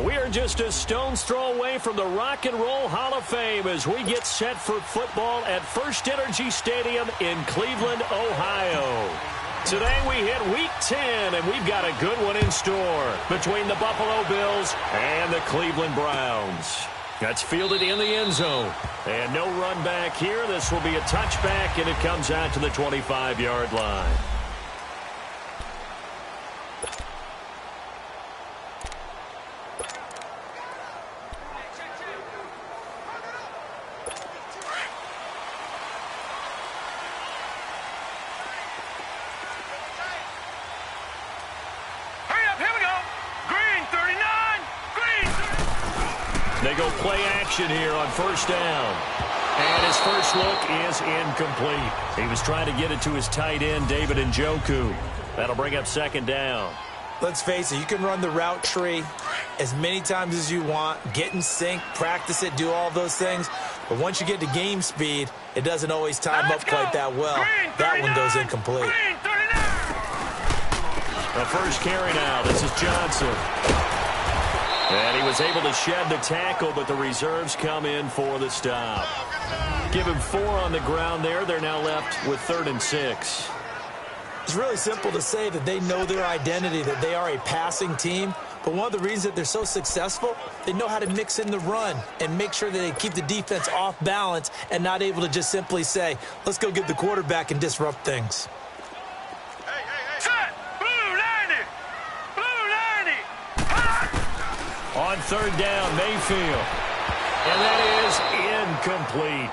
We are just a stone's throw away from the Rock and Roll Hall of Fame as we get set for football at First Energy Stadium in Cleveland, Ohio. Today we hit Week 10, and we've got a good one in store between the Buffalo Bills and the Cleveland Browns. That's fielded in the end zone. And no run back here. This will be a touchback, and it comes out to the 25-yard line. They go play action here on first down. And his first look is incomplete. He was trying to get it to his tight end, David Njoku. That'll bring up second down. Let's face it, you can run the route tree as many times as you want, get in sync, practice it, do all those things. But once you get to game speed, it doesn't always time up quite that well. That one goes incomplete. The first carry now. This is Johnson. And he was able to shed the tackle, but the reserves come in for the stop. Give him 4 on the ground there. They're now left with 3rd and 6. It's really simple to say that they know their identity, that they are a passing team. But one of the reasons that they're so successful, they know how to mix in the run and make sure that they keep the defense off balance and not able to just simply say, let's go get the quarterback and disrupt things. On third down, Mayfield. And that is incomplete.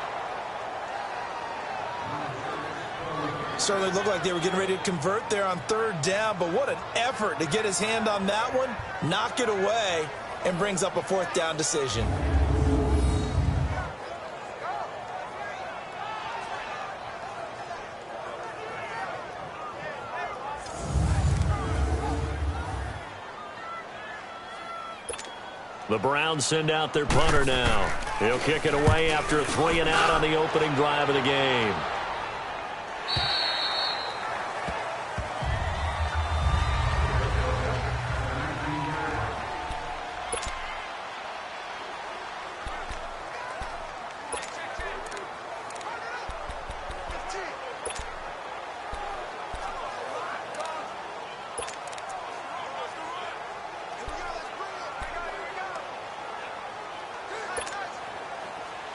Certainly looked like they were getting ready to convert there on third down, but what an effort to get his hand on that one, knock it away, and brings up a 4th down decision. The Browns send out their punter now. He'll kick it away after a 3-and-out on the opening drive of the game.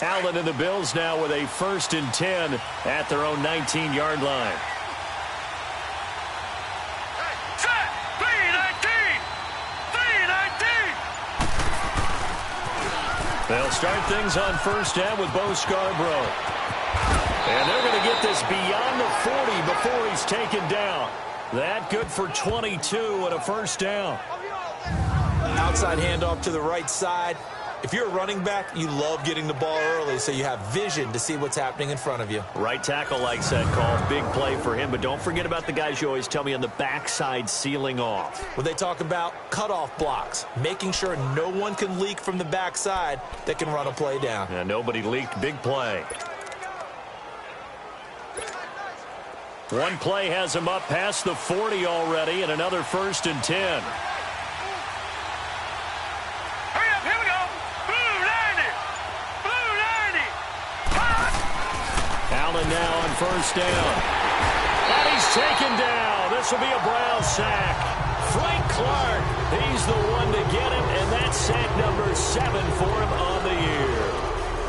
Allen and the Bills now with a 1st and 10 at their own 19-yard line. They'll start things on first down with Bo Scarborough. And they're going to get this beyond the 40 before he's taken down. That good for 22 and a first down. Outside handoff to the right side. If you're a running back, you love getting the ball early so you have vision to see what's happening in front of you. Right tackle likes that call. Big play for him, but don't forget about the guys you always tell me on the backside sealing off. Well, they talk about cutoff blocks, making sure no one can leak from the backside that can run a play down. Yeah, nobody leaked. Big play. One play has him up past the 40 already, and another 1st and 10. Now on first down. And he's taken down. This will be a Brown sack. Frank Clark, he's the one to get him, and that's sack number 7 for him on the year.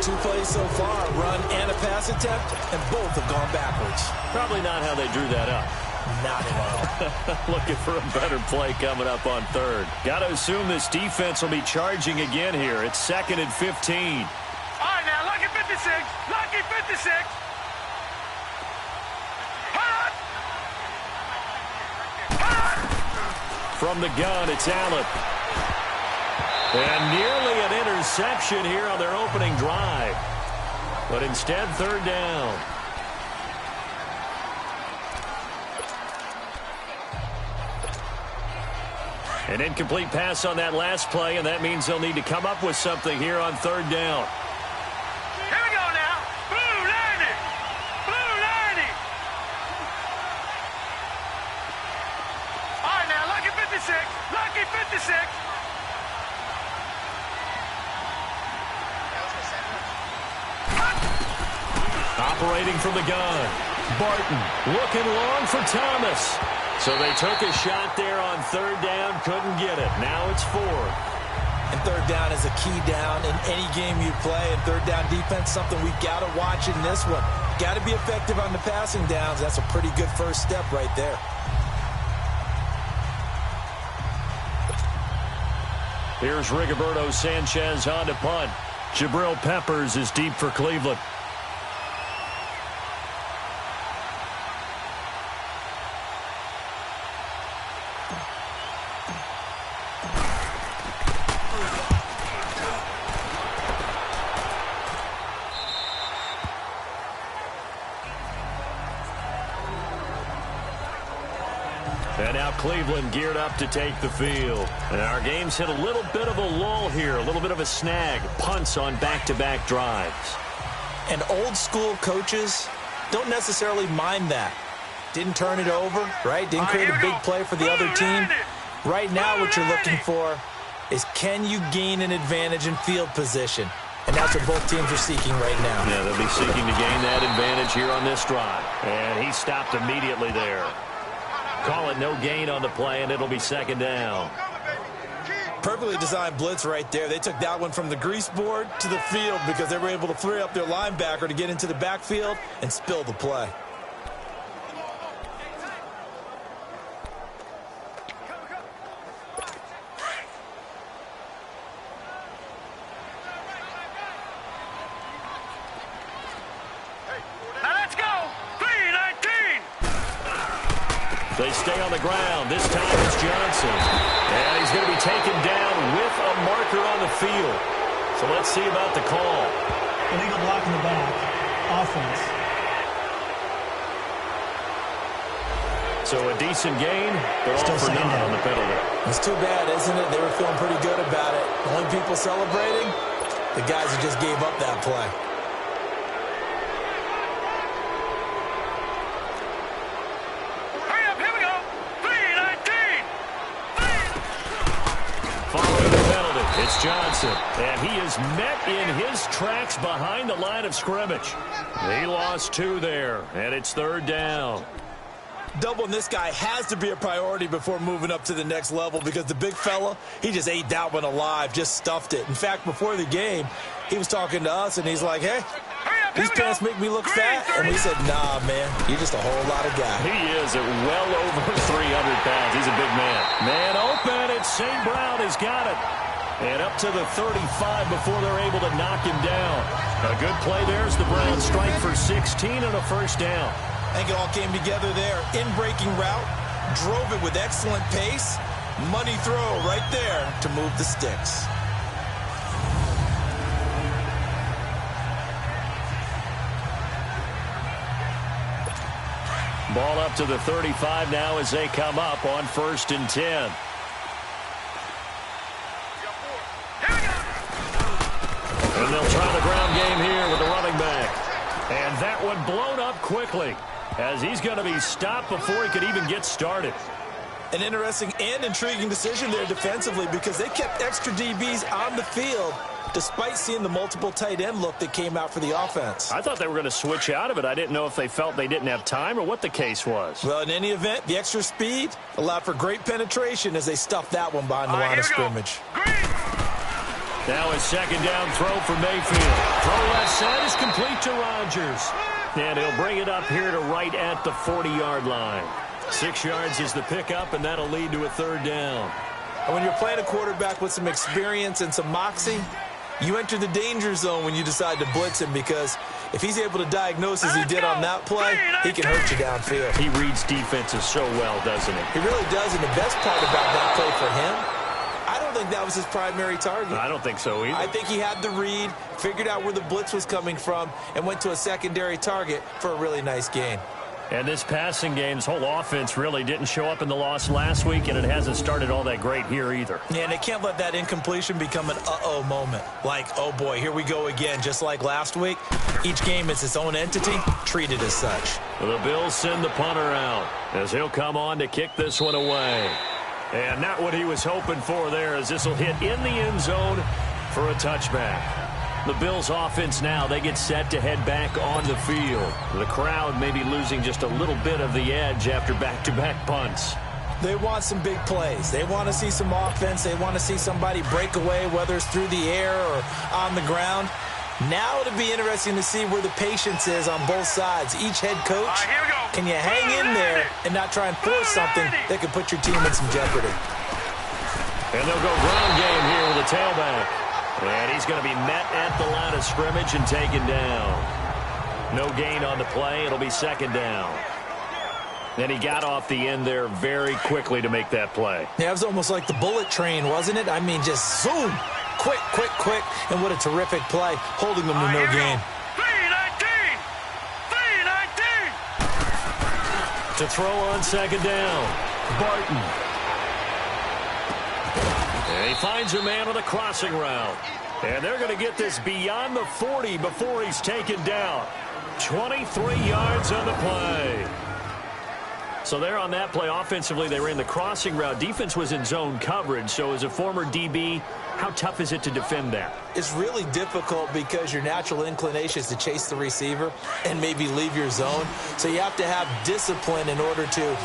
2 plays so far, run and a pass attempt, and both have gone backwards. Probably not how they drew that up. Not at all. Looking for a better play coming up on third. Got to assume this defense will be charging again here. It's 2nd and 15. All right, now, lucky 56. Lucky 56. From the gun, it's Allen. And nearly an interception here on their opening drive. But instead, third down. An incomplete pass on that last play, and that means they'll need to come up with something here on third down. Here we go now. Blue 90. Blue 90. All right, now, lucky 56. Lucky 56. operating from the gun. Barton looking long for Thomas. So they took a shot there on third down, couldn't get it. Now it's fourth. And third down is a key down in any game you play. And third down defense, something we got to watch in this one. Got to be effective on the passing downs. That's a pretty good first step right there. Here's Rigoberto Sanchez on to punt. Jabril Peppers is deep for Cleveland. And now Cleveland geared up to take the field. And our game's hit a little bit of a lull here, a little bit of a snag. Punts on back-to-back drives. And old school coaches don't necessarily mind that. Didn't turn it over, right? Didn't create a big play for the other team. Right now what you're looking for is, can you gain an advantage in field position? And that's what both teams are seeking right now. Yeah, they'll be seeking to gain that advantage here on this drive. And he stopped immediately there. Call it no gain on the play, and it'll be second down. Perfectly designed blitz right there. They took that one from the grease board to the field because they were able to free up their linebacker to get into the backfield and spill the play. They stay on the ground. This time it's Johnson. And he's going to be taken down with a marker on the field. So let's see about the call. Illegal block in the back. Offense. So a decent gain, but all for naught on the penalty. It's too bad, isn't it? They were feeling pretty good about it. The only people celebrating, the guys who just gave up that play. It's Johnson, and he is met in his tracks behind the line of scrimmage. He lost two there, and it's third down. Doubling this guy has to be a priority before moving up to the next level because the big fella, he just ate that one alive, just stuffed it. In fact, before the game, he was talking to us, and he's like, hey, these pants make me look fat. And we said, nah, man, you're just a whole lot of guy. He is at well over 300 pounds. He's a big man. Man open, it's St. Brown has got it. And up to the 35 before they're able to knock him down. A good play there as the Browns strike for 16 and a first down. I think it all came together there. In-breaking route, drove it with excellent pace. Money throw right there to move the sticks. Ball up to the 35 now as they come up on 1st and 10. And they'll try the ground game here with the running back. And that one blown up quickly as he's going to be stopped before he could even get started. An interesting and intriguing decision there defensively because they kept extra DBs on the field despite seeing the multiple tight end look that came out for the offense. I thought they were going to switch out of it. I didn't know if they felt they didn't have time or what the case was. Well, in any event, the extra speed allowed for great penetration as they stuffed that one behind the line of scrimmage. Now a second down throw for Mayfield. Throw left side is complete to Rodgers. And he'll bring it up here to right at the 40-yard line. 6 yards is the pickup, and that'll lead to a third down. And when you're playing a quarterback with some experience and some moxie, you enter the danger zone when you decide to blitz him because if he's able to diagnose as he did on that play, he can hurt you downfield. He reads defenses so well, doesn't he? He really does, and the best part about that play for him, I don't think that was his primary target. I don't think so either. I think he had the read, figured out where the blitz was coming from, and went to a secondary target for a really nice gain. And this passing game's whole offense really didn't show up in the loss last week, and it hasn't started all that great here either. Yeah, and they can't let that incompletion become an uh-oh moment. Like, oh boy, here we go again, just like last week. Each game is its own entity, treated as such. The Bills send the punter out as he'll come on to kick this one away. And not what he was hoping for there as this will hit in the end zone for a touchback. The Bills offense now, they get set to head back on the field. The crowd may be losing just a little bit of the edge after back-to-back punts. They want some big plays. They want to see some offense. They want to see somebody break away, whether it's through the air or on the ground. Now it'll be interesting to see where the patience is on both sides. Each head coach, can you hang in there and not try and force something that could put your team in some jeopardy? And they'll go ground game here with a tailback. And he's going to be met at the line of scrimmage and taken down. No gain on the play. It'll be second down. Then he got off the end there very quickly to make that play. Yeah, it was almost like the bullet train, wasn't it? I mean, just zoom. Quick, quick, quick. And what a terrific play, holding them to no gain. 3-19. To throw on second down, Barton. And he finds a man on a crossing route. And they're going to get this beyond the 40 before he's taken down. 23 yards on the play. So there on that play, offensively, they ran the crossing route. Defense was in zone coverage. So as a former DB, how tough is it to defend that? It's really difficult because your natural inclination is to chase the receiver and maybe leave your zone. So you have to have discipline in order to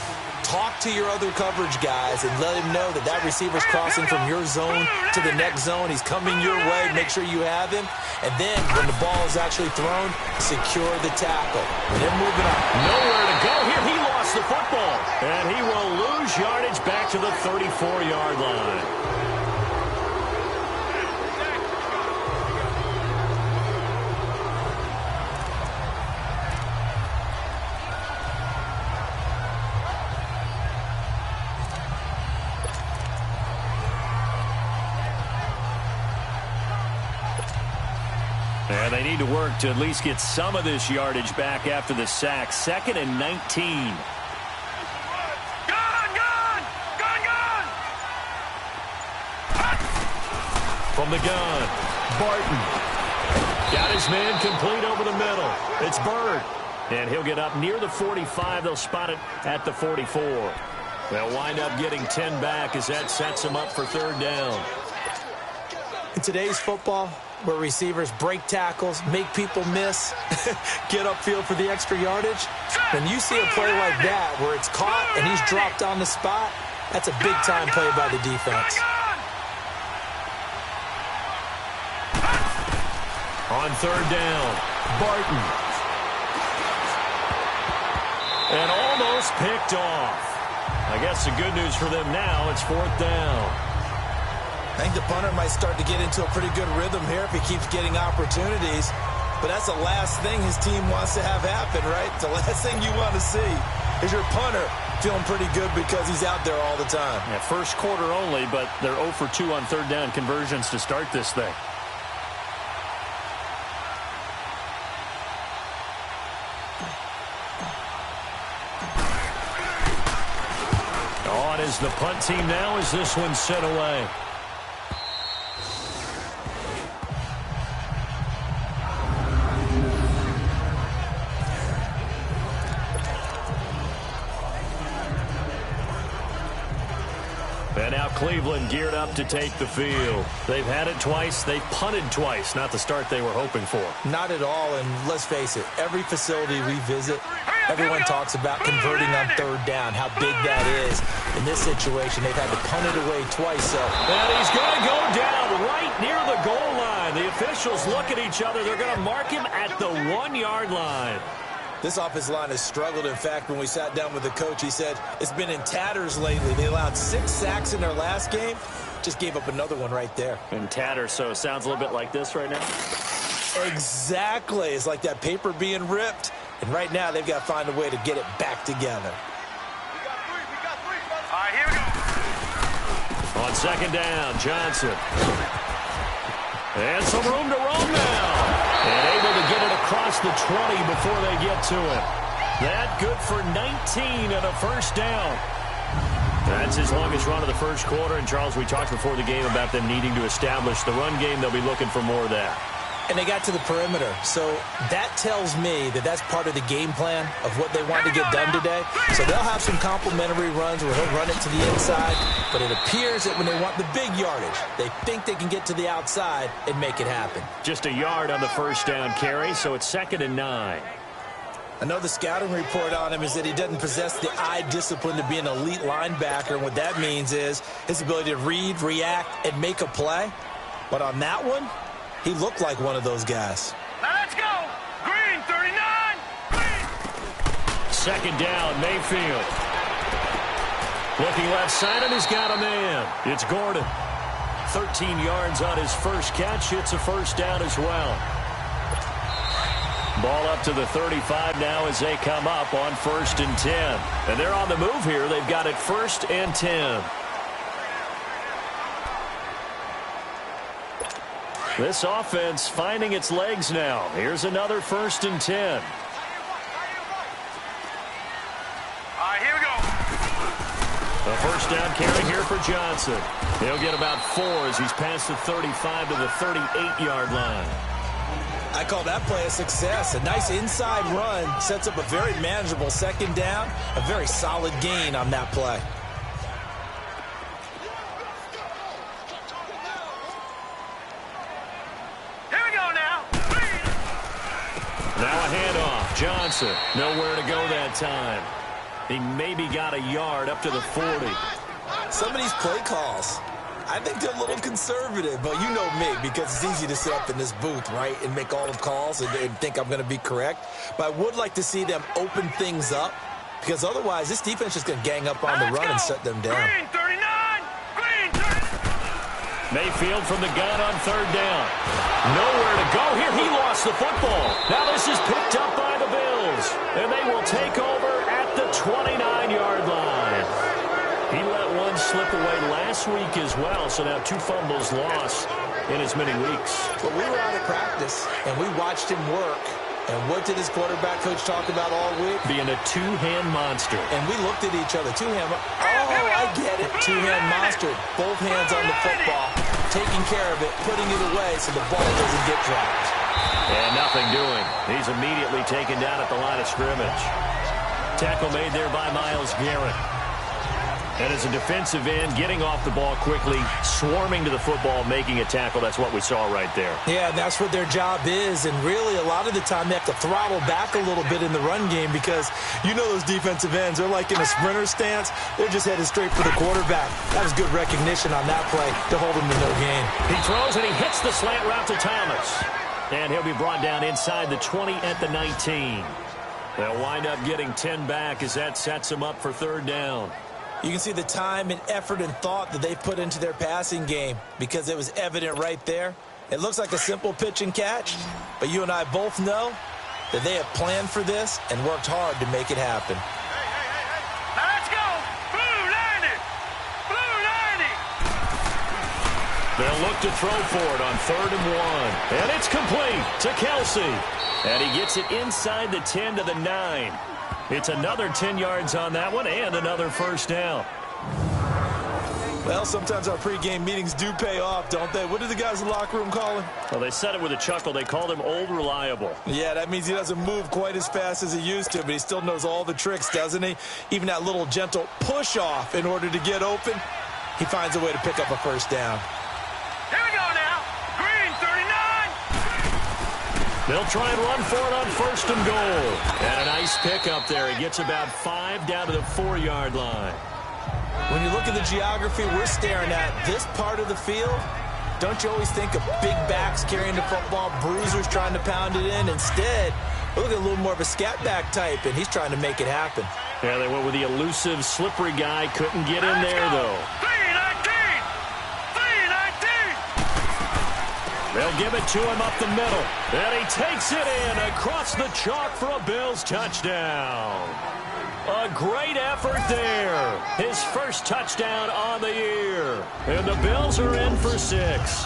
talk to your other coverage guys and let him know that that receiver's crossing from your zone to the next zone. He's coming your way. Make sure you have him. And then when the ball is actually thrown, secure the tackle. And they're moving on. Nowhere to go here. He lost the football. And he will lose yardage back to the 34-yard line. And they need to work to at least get some of this yardage back after the sack. 2nd and 19. From the gun, Barton. Got his man complete over the middle. It's Bird. And he'll get up near the 45. They'll spot it at the 44. They'll wind up getting 10 back as that sets them up for third down. In today's football, where receivers break tackles, make people miss, get upfield for the extra yardage, when you see a play like that where it's caught and he's dropped on the spot, that's a big-time play by the defense. On third down, Barton. And almost picked off. I guess the good news for them now, it's fourth down. I think the punter might start to get into a pretty good rhythm here if he keeps getting opportunities. But that's the last thing his team wants to have happen, right? The last thing you want to see is your punter feeling pretty good because he's out there all the time. Yeah, first quarter only, but they're 0 for 2 on third down conversions to start this thing. On is the punt team now as this one's set away. And now Cleveland geared up to take the field. They've had it twice. They've punted twice. Not the start they were hoping for. Not at all, and let's face it, every facility we visit, everyone talks about converting on third down, how big that is. In this situation, they've had to punt it away twice. So. And he's going to go down right near the goal line. The officials look at each other. They're going to mark him at the 1-yard line. This offensive line has struggled. In fact, when we sat down with the coach, he said it's been in tatters lately. They allowed 6 sacks in their last game. Just gave up another one right there. In tatters, so it sounds a little bit like this right now. Exactly. It's like that paper being ripped. And right now, they've got to find a way to get it back together. All right, here we go. On second down, Johnson. And some room to roam now. And able to get it across the 20 before they get to it. That good for 19 and a first down. That's his longest run of the first quarter. And, Charles, we talked before the game about them needing to establish the run game. They'll be looking for more of that. And they got to the perimeter. So that tells me that that's part of the game plan of what they want to get done today. So they'll have some complimentary runs where he'll run it to the inside. But it appears that when they want the big yardage, they think they can get to the outside and make it happen. Just a yard on the first down carry, so it's 2nd and 9. I know the scouting report on him is that he doesn't possess the eye discipline to be an elite linebacker. And what that means is his ability to read, react, and make a play. But on that one, he looked like one of those guys. Now let's go. Green, 39. Green. 2nd down, Mayfield. Looking left side, and he's got a man. It's Gordon. 13 yards on his first catch. It's a first down as well. Ball up to the 35 now as they come up on 1st and 10. And they're on the move here. They've got it 1st and 10. This offense finding its legs now. Here's another 1st and 10. All right, here we go. A first down carry here for Johnson. He'll get about 4 as he's past the 35 to the 38-yard line. I call that play a success. A nice inside run sets up a very manageable 2nd down. A very solid gain on that play. Now a handoff. Johnson, nowhere to go that time. He maybe got a yard up to the 40. Some of these play calls, I think they're a little conservative, but you know me, because it's easy to sit up in this booth, right, and make all the calls and think I'm going to be correct. But I would like to see them open things up, because otherwise this defense is going to gang up on the run and shut them down. Green, 39. Green, 39. Mayfield from the gun on 3rd down. Nowhere to go here. He lost the football. Now this is picked up by the Bills, and they will take over at the 29-yard line. He let one slip away last week as well, so now 2 fumbles lost in as many weeks. Well, we were out of practice, and we watched him work. And what did his quarterback coach talk about all week? Being a 2-hand monster. And we looked at each other. 2-hand. Oh, I get it. 2-hand monster. Both hands on the football. Taking care of it. Putting it away so the ball doesn't get dropped. And nothing doing. He's immediately taken down at the line of scrimmage. Tackle made there by Myles Garrett. And as a defensive end, getting off the ball quickly, swarming to the football, making a tackle. That's what we saw right there. Yeah, and that's what their job is. And really, a lot of the time, they have to throttle back a little bit in the run game because you know those defensive ends, they're like in a sprinter stance. They're just headed straight for the quarterback. That was good recognition on that play to hold him to no gain. He throws and he hits the slant route to Thomas. And he'll be brought down inside the 20 at the 19. They'll wind up getting 10 back as that sets them up for 3rd down. You can see the time and effort and thought that they put into their passing game because it was evident right there. It looks like a simple pitch and catch, but you and I both know that they have planned for this and worked hard to make it happen. Now let's go. Blue 90. Blue 90. They'll look to throw for it on 3rd and 1. And it's complete to Kelsey. And he gets it inside the 10 to the 9. It's another 10 yards on that one and another first down. Well, sometimes our pregame meetings do pay off, don't they? What do the guys in the locker room call him? Well, they said it with a chuckle. They called him Old Reliable. Yeah, that means he doesn't move quite as fast as he used to, but he still knows all the tricks, doesn't he? Even that little gentle push-off in order to get open, he finds a way to pick up a first down. Here we go now. Green, 39. They'll try and run for it on 1st and goal. And a nice pickup there. He gets about 5 down to the 4-yard line. When you look at the geography we're staring at, this part of the field, don't you always think of big backs carrying the football, bruisers trying to pound it in? Instead, we're looking at a little more of a scat back type, and he's trying to make it happen. Yeah, they went with the elusive, slippery guy. Couldn't get in there, though. 319. 319. They'll give it to him up the middle. And he takes it in across the chalk for a Bills touchdown. A great effort there. His first touchdown on the year. And the Bills are in for 6.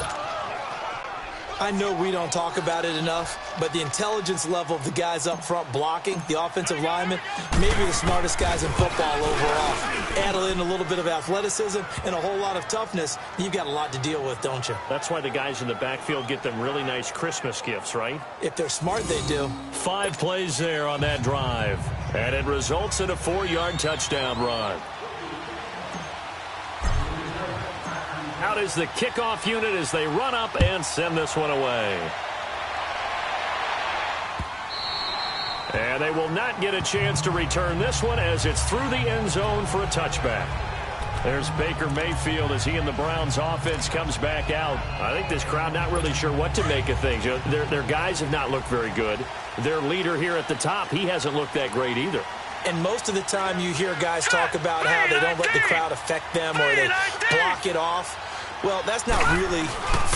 I know we don't talk about it enough, but the intelligence level of the guys up front blocking, the offensive linemen, maybe the smartest guys in football overall. Add in a little bit of athleticism and a whole lot of toughness, you've got a lot to deal with, don't you? That's why the guys in the backfield get them really nice Christmas gifts, right? If they're smart, they do. 5 plays there on that drive, and it results in a 4-yard touchdown run. Out is the kickoff unit as they run up and send this one away. And they will not get a chance to return this one as it's through the end zone for a touchback. There's Baker Mayfield as he and the Browns offense comes back out. I think this crowd not really sure what to make of things. You know, their guys have not looked very good. Their leader here at the top, he hasn't looked that great either. And most of the time you hear guys talk about how they don't let the crowd affect them or they block it off. Well, that's not really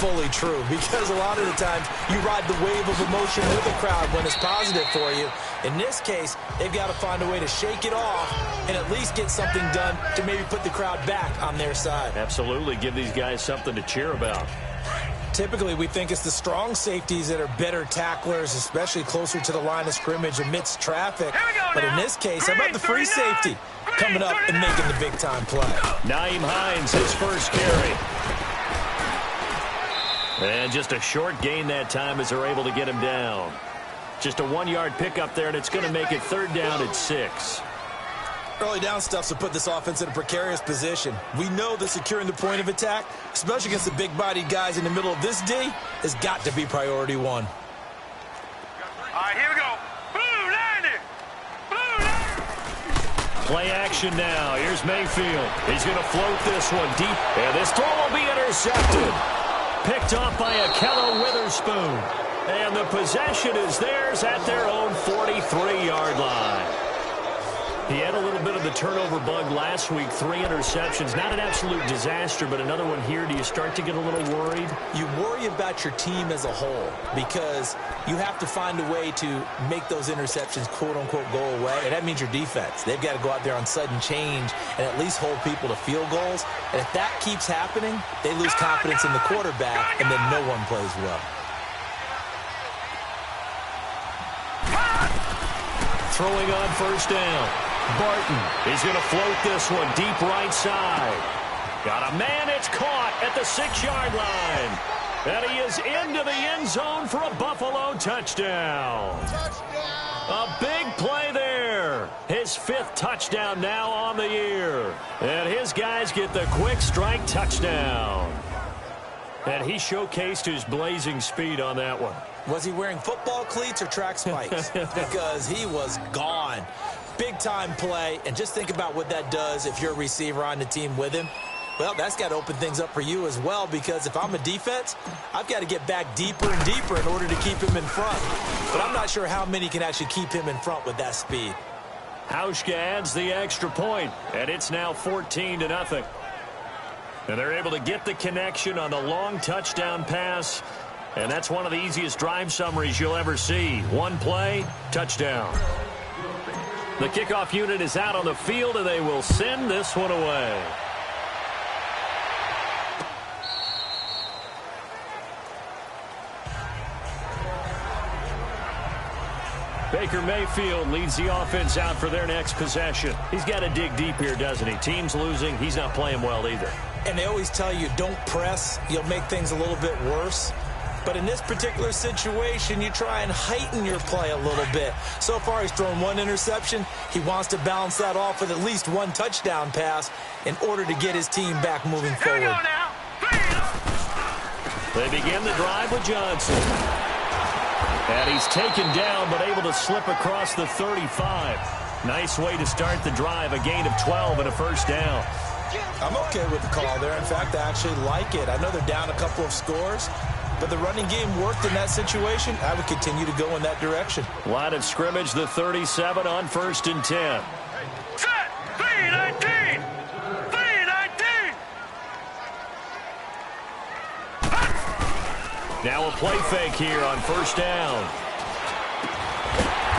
fully true because a lot of the times you ride the wave of emotion with the crowd when it's positive for you. In this case, they've got to find a way to shake it off and at least get something done to maybe put the crowd back on their side. Absolutely. Give these guys something to cheer about. Typically, we think it's the strong safeties that are better tacklers, especially closer to the line of scrimmage amidst traffic. But in this case, how about the free safety coming up and making the big-time play? Nyheim Hines, his first carry. And just a short gain that time as they're able to get him down. Just a 1-yard pickup there, and it's going to make it 3rd down at 6. Early down stuffs will put this offense in a precarious position. We know that securing the point of attack, especially against the big-bodied guys in the middle of this D, has got to be priority 1. All right, here we go. Blue line it. Blue line. Play action now. Here's Mayfield. He's going to float this one deep, and this throw will be intercepted. Picked off by Akello Witherspoon. And the possession is theirs at their own 43-yard line. He had a little bit of the turnover bug last week, 3 interceptions. Not an absolute disaster, but another one here. Do you start to get a little worried? You worry about your team as a whole because you have to find a way to make those interceptions, quote-unquote, go away. And that means your defense. They've got to go out there on sudden change and at least hold people to field goals. And if that keeps happening, they lose confidence in the quarterback, and then no one plays well. Throwing on 1st down. Barton is going to float this one deep right side. Got a man, it's caught at the 6-yard line. And he is into the end zone for a Buffalo touchdown. A big play there. His 5th touchdown now on the year. And his guys get the quick strike touchdown. And he showcased his blazing speed on that one. Was he wearing football cleats or track spikes? Because he was gone. Big-time play, and just think about what that does if you're a receiver on the team with him. Well, that's got to open things up for you as well, because if I'm a defense, I've got to get back deeper and deeper in order to keep him in front. But I'm not sure how many can actually keep him in front with that speed. Hauschka adds the extra point, and it's now 14-0. And they're able to get the connection on the long touchdown pass. And that's one of the easiest drive summaries you'll ever see. 1 play, touchdown. The kickoff unit is out on the field, and they will send this one away. Baker Mayfield leads the offense out for their next possession. He's got to dig deep here, doesn't he? Team's losing. He's not playing well either. And they always tell you, don't press. You'll make things a little bit worse. But in this particular situation, you try and heighten your play a little bit. So far, he's thrown 1 interception. He wants to balance that off with at least 1 touchdown pass in order to get his team back moving forward. Here we go now. They begin the drive with Johnson. And he's taken down, but able to slip across the 35. Nice way to start the drive, a gain of 12 and a 1st down. I'm okay with the call there. In fact, I actually like it. I know they're down a couple of scores, but the running game worked in that situation. I would continue to go in that direction. Line of scrimmage, the 37 on 1st and 10. Set. 3-19. 3-19. Now a play fake here on 1st down.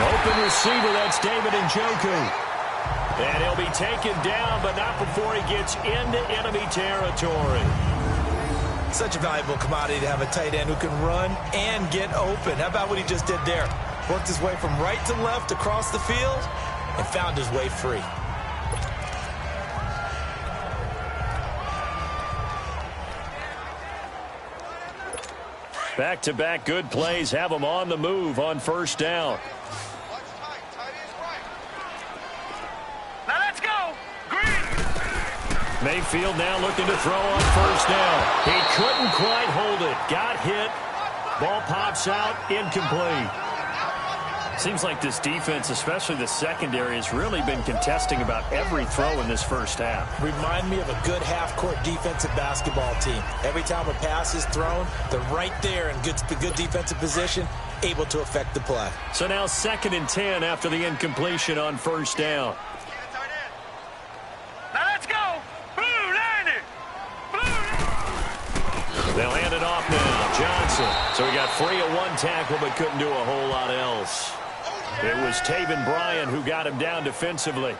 Open receiver, that's David Njoku. And he'll be taken down, but not before he gets into enemy territory. Such a valuable commodity to have a tight end who can run and get open. How about what he just did there? Worked his way from right to left across the field and found his way free. Back-to-back good plays have them on the move on first down. Now let's go. Green. Mayfield now looking to throw on first down. He couldn't quite hold it. Got hit. Ball pops out. Incomplete. Seems like this defense, especially the secondary, has really been contesting about every throw in this first half. Remind me of a good half-court defensive basketball team. Every time a pass is thrown, they're right there in good defensive position, able to affect the play. So now 2nd and 10 after the incompletion on first down. Now let's go. Blue landed. They'll hand it off now. Johnson. So he got free of one tackle but couldn't do a whole lot else. It was Taven Bryan who got him down defensively.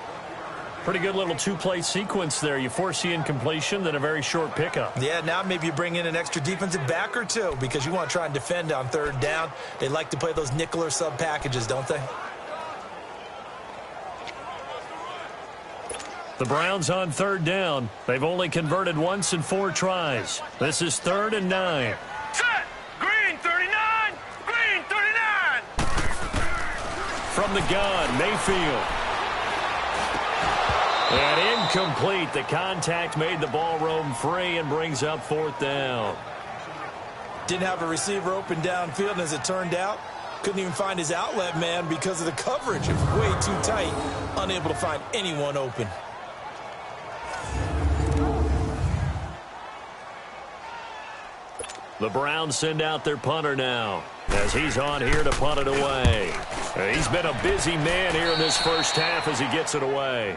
Pretty good little two-play sequence there. You force the incompletion, then a very short pickup. Yeah, now maybe you bring in an extra defensive back or two because you want to try and defend on 3rd down. They like to play those nickel or sub packages, don't they? The Browns on 3rd down. They've only converted once in 4 tries. This is 3rd and 9. Set. Green 39. Green 39. From the gun, Mayfield. And incomplete. The contact made the ball roam free and brings up 4th down. Didn't have a receiver open downfield, and as it turned out, couldn't even find his outlet man because of the coverage. It was way too tight. Unable to find anyone open. The Browns send out their punter now as he's on here to punt it away. He's been a busy man here in this first half as he gets it away.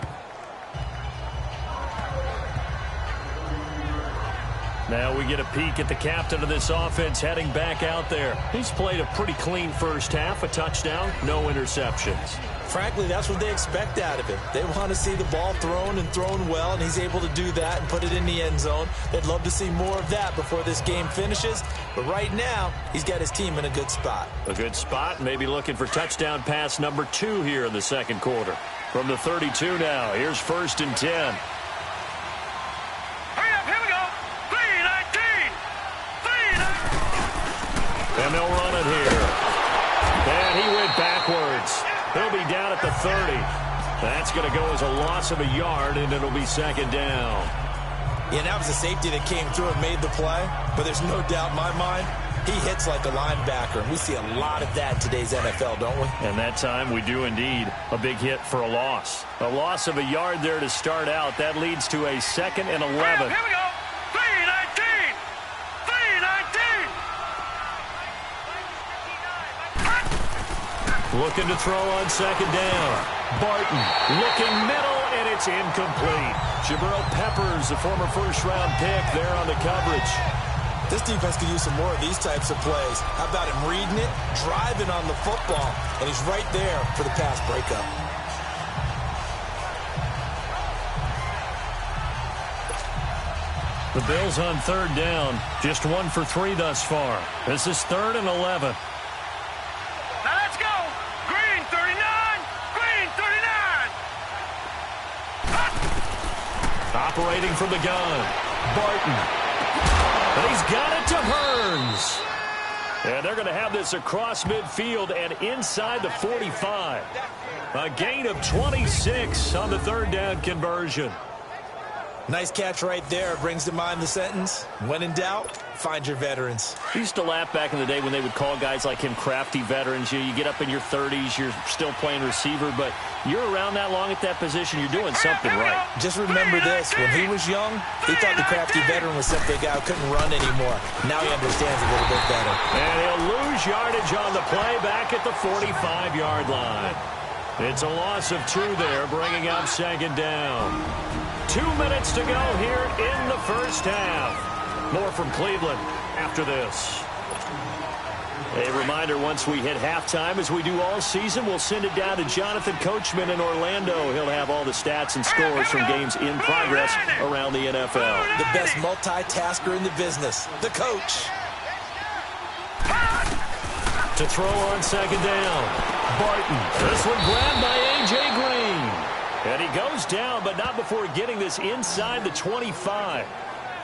Now we get a peek at the captain of this offense heading back out there. He's played a pretty clean first half, a touchdown, no interceptions. Frankly, that's what they expect out of him. They want to see the ball thrown and thrown well, and he's able to do that and put it in the end zone. They'd love to see more of that before this game finishes. But right now, he's got his team in a good spot. A good spot, maybe looking for touchdown pass number 2 here in the 2nd quarter. From the 32 now, here's 1st and 10. Hurry up, here we go. 319. 319. And they'll run it here. And he went backwards. He'll be down at the 30. That's going to go as a loss of a yard, and it'll be 2nd down. Yeah, that was a safety that came through and made the play. But there's no doubt in my mind, he hits like a linebacker. And we see a lot of that in today's NFL, don't we? And that time we do indeed. A big hit for a loss. A loss of a yard there to start out. That leads to a 2nd and 11. Here we go. 319. 319. Looking to throw on 2nd down. Barton looking middle, and it's incomplete. Jabril Peppers, the former first-round pick, there on the coverage. This defense could use some more of these types of plays. How about him reading it, driving on the football, and he's right there for the pass breakup. The Bills on 3rd down, just 1 for 3 thus far. This is 3rd and 11. Now let's go. Green 39. Green 39. Operating from the gun, Barton. And he's got it to Burns. And they're going to have this across midfield and inside the 45. A gain of 26 on the 3rd down conversion. Nice catch right there. Brings to mind the sentence, when in doubt, find your veterans. I used to laugh back in the day when they would call guys like him crafty veterans. You get up in your 30s, you're still playing receiver, but you're around that long at that position, you're doing something right. Just remember this, when he was young, he thought the crafty veteran was simply a guy who couldn't run anymore. Now he understands a little bit better. And he'll lose yardage on the play back at the 45-yard line. It's a loss of 2 there, bringing up 2nd down. 2 minutes to go here in the first half. More from Cleveland after this. A reminder, once we hit halftime, as we do all season, we'll send it down to Jonathan Coachman in Orlando. He'll have all the stats and scores from games in progress around the NFL. The best multitasker in the business, the coach. To throw on second down, Barton. This one grabbed by A.J. Green. And he goes down, but not before getting this inside the 25.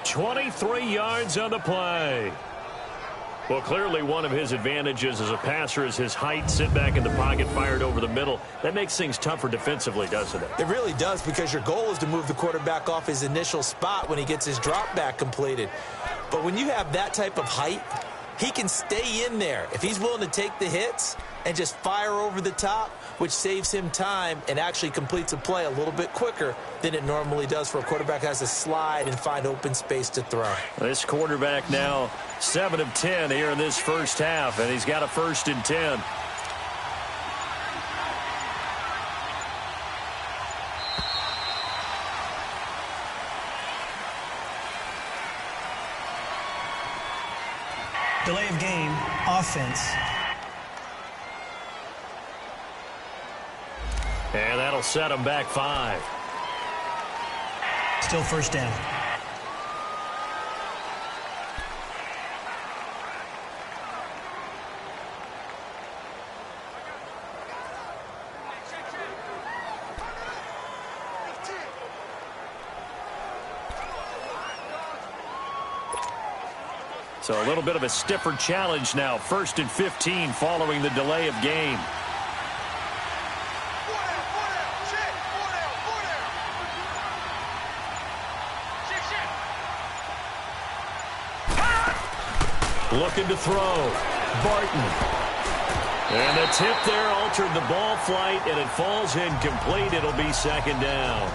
23 yards on the play. Well, clearly one of his advantages as a passer is his height. Sit back in the pocket, fired over the middle. That makes things tougher defensively, doesn't it? It really does, because your goal is to move the quarterback off his initial spot when he gets his drop back completed. But when you have that type of height, he can stay in there if he's willing to take the hits and just fire over the top, which saves him time and actually completes a play a little bit quicker than it normally does for a quarterback who has to slide and find open space to throw. This quarterback now 7 of 10 here in this first half, and he's got a 1st and 10. Delay of game, offense. And that'll set him back 5. Still first down. So a little bit of a stiffer challenge now. 1st and 15 following the delay of game. Looking to throw. Barton. And the tip there altered the ball flight, and it falls incomplete. It'll be 2nd down.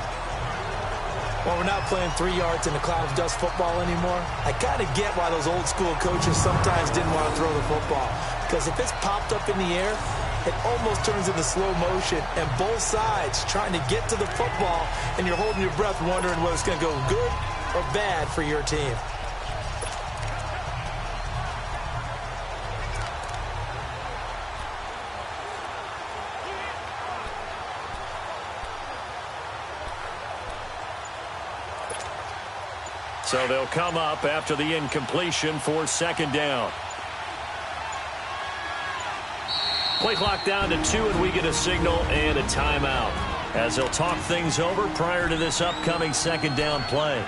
Well, we're not playing 3 yards in a cloud of dust football anymore. I kind of get why those old school coaches sometimes didn't want to throw the football. Because if it's popped up in the air, it almost turns into slow motion, and both sides trying to get to the football, and you're holding your breath wondering whether it's going to go good or bad for your team. So they'll come up after the incompletion for 2nd down. Play clock down to 2, and we get a signal and a timeout as they'll talk things over prior to this upcoming 2nd down play.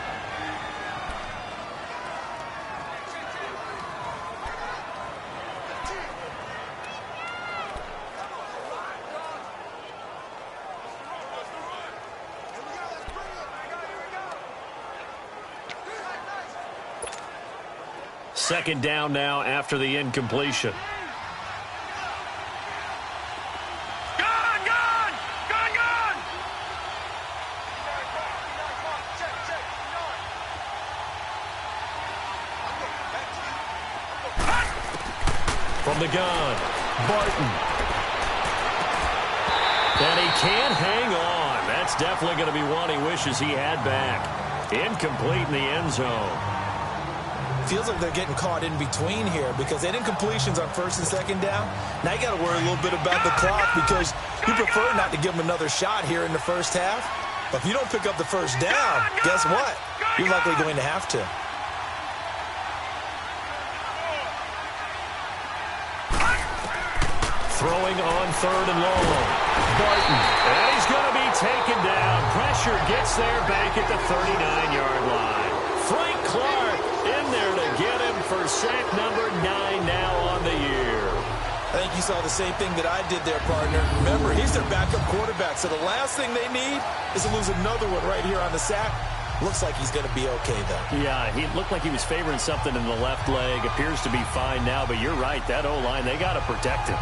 Second down now after the incompletion. From the gun, Barton. And he can't hang on. That's definitely going to be one he wishes he had back. Incomplete in the end zone. Feels like they're getting caught in between here, because they didn't completions on 1st and 2nd down. Now you got to worry a little bit about the clock, because you prefer not to give them another shot here in the first half. But if you don't pick up the 1st down, guess what? You're likely going to have to. Throwing on 3rd and long. Barton. And he's going to be taken down. Pressure gets there back at the 39-yard line. Frank Clark in there to get him for sack number 9 now on the year. I think you saw the same thing that I did there, partner. Remember, he's their backup quarterback, so the last thing they need is to lose another one right here on the sack. Looks like he's going to be okay, though. Yeah, he looked like he was favoring something in the left leg. Appears to be fine now, but you're right. That O-line, they got to protect him.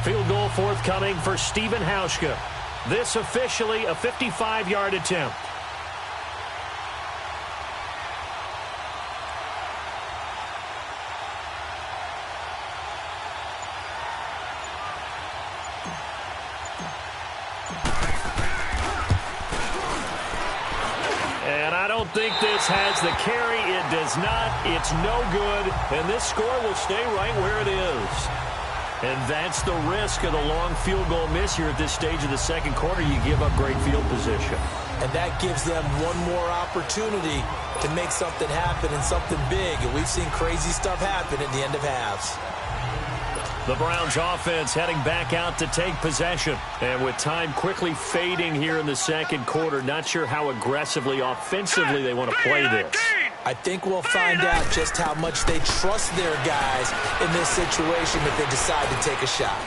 Field goal forthcoming for Stephen Hauschka. This officially a 55-yard attempt. think this has the carry. It does not. It's no good. And this score will stay right where it is. And that's the risk of the long field goal miss here at this stage of the second quarter. You give up great field position. And that gives them one more opportunity to make something happen and something big. And we've seen crazy stuff happen at the end of halves. The Browns offense heading back out to take possession. And with time quickly fading here in the second quarter, not sure how aggressively, offensively they want to play this. I think we'll find out just how much they trust their guys in this situation if they decide to take a shot.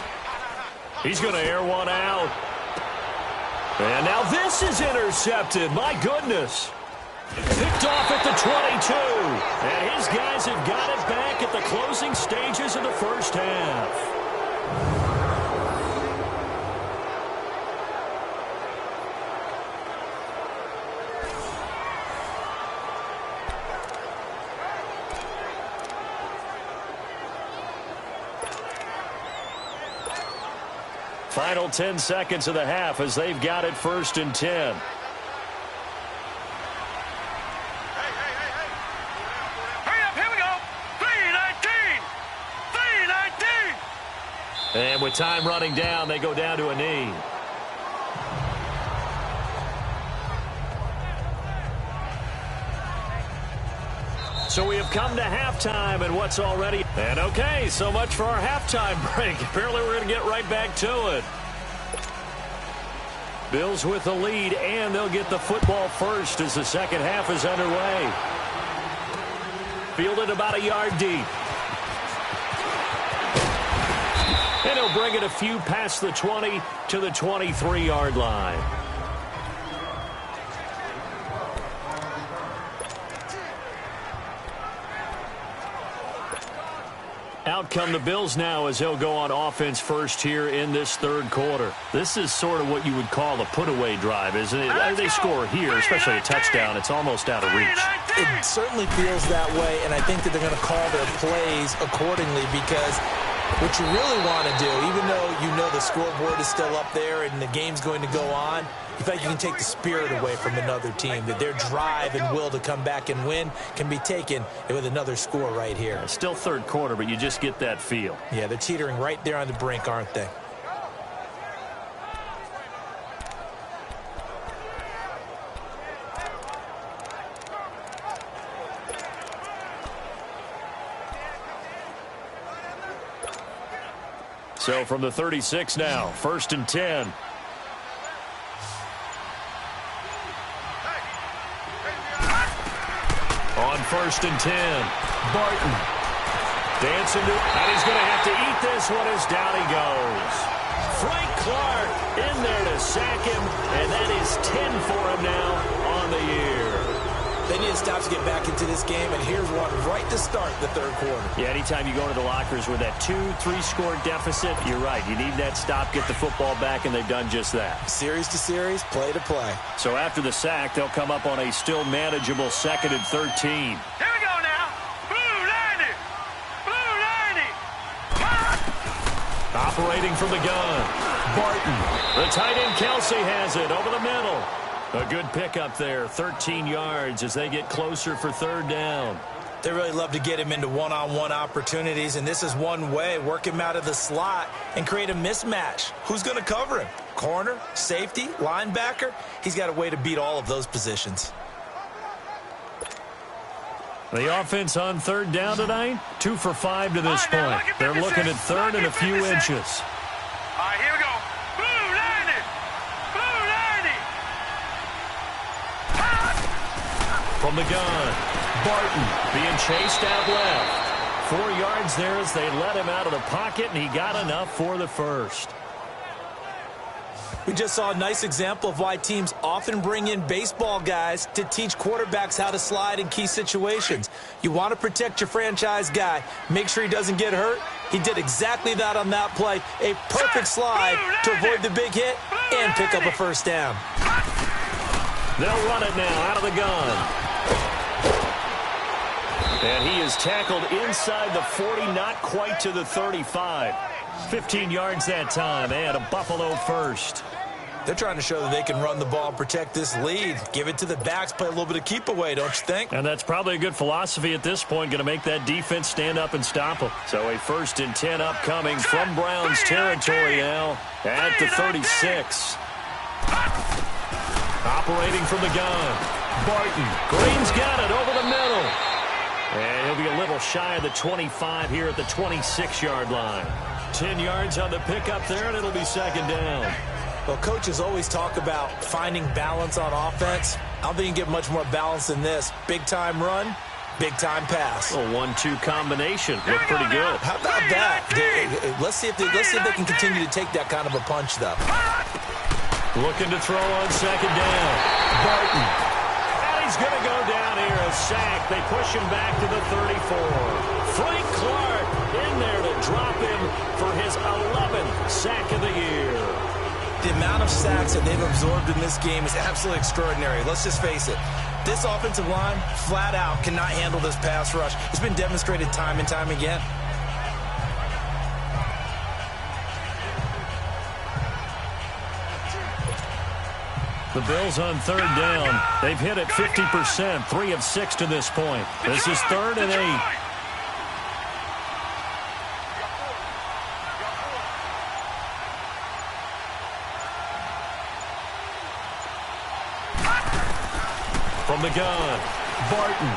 He's going to air one out. And now this is intercepted. My goodness. Picked off at the 22. And his guys have got it back at the closing stages of the first half. Final 10 seconds of the half as they've got it 1st and 10. And with time running down, they go down to a knee. So we have come to halftime, and what's already... And okay, so much for our halftime break. Apparently we're going to get right back to it. Bills with the lead, and they'll get the football first as the second half is underway. Fielded about a yard deep. And he'll bring it a few past the 20 to the 23-yard line. Out come the Bills now as they'll go on offense first here in this third quarter. This is sort of what you would call a put-away drive, isn't it? They score here, especially a touchdown. It's almost out of reach. It certainly feels that way, and I think that they're going to call their plays accordingly because what you really want to do, even though you know the scoreboard is still up there and the game's going to go on, you feel like you can take the spirit away from another team, that their drive and will to come back and win can be taken with another score right here. Still third quarter, but you just get that feel. Yeah, they're teetering right there on the brink, aren't they? So from the 36 now, 1st and 10. On 1st and 10, Barton. Dancing to, and he's going to have to eat this one as down he goes. Frank Clark in there to sack him, and that is 10 for him now on the year. They need to stop to get back into this game, and here's one right to start the third quarter. Yeah, anytime you go to the lockers with that 2-3 score deficit, you're right. You need that stop, get the football back, and they've done just that. Series to series, play to play. So after the sack, they'll come up on a still manageable 2nd and 13. Here we go now. Blue 90. Blue 90. Operating from the gun, Barton. The tight end Kelsey has it over the middle. A good pickup there, 13 yards as they get closer for 3rd down. They really love to get him into one-on-one opportunities, and this is one way, work him out of the slot and create a mismatch. Who's going to cover him? Corner, safety, linebacker? He's got a way to beat all of those positions. The offense on 3rd down tonight, 2 for 5 to this point. They're looking at 3rd and a few inches. All right, here we go. Blue 90. Blue 90. From the gun, Barton being chased out left. 4 yards there as they let him out of the pocket, and he got enough for the first. We just saw a nice example of why teams often bring in baseball guys to teach quarterbacks how to slide in key situations. You want to protect your franchise guy. Make sure he doesn't get hurt. He did exactly that on that play. A perfect slide to avoid the big hit and pick up a 1st down. They'll run it now out of the gun. And he is tackled inside the 40, not quite to the 35. 15 yards that time, and a Buffalo first. They're trying to show that they can run the ball, protect this lead, give it to the backs, play a little bit of keep away, don't you think? And that's probably a good philosophy at this point, going to make that defense stand up and stop them. So a 1st and 10 upcoming from Browns territory now at the 36. Operating from the gun, Barton. Green's got it over the middle. And he'll be a little shy of the 25 here at the 26-yard line. 10 yards on the pickup there, and it'll be 2nd down. Well, coaches always talk about finding balance on offense. I don't think you can get much more balance than this. Big-time run, big-time pass. A 1-2 combination. Looked pretty good. How about that? Let's see if they can continue to take that kind of a punch, though. Looking to throw on 2nd down. Barton. And he's going to go down here, a sack. They push him back to the 34. Frank Clark in there to drop him for his 11th sack of the year. The amount of sacks that they've absorbed in this game is absolutely extraordinary. Let's just face it. This offensive line, flat out, cannot handle this pass rush. It's been demonstrated time and time again. The Bills on 3rd down. They've hit it 50%, 3 of 6 to this point. This is 3rd and 8. From the gun, Barton.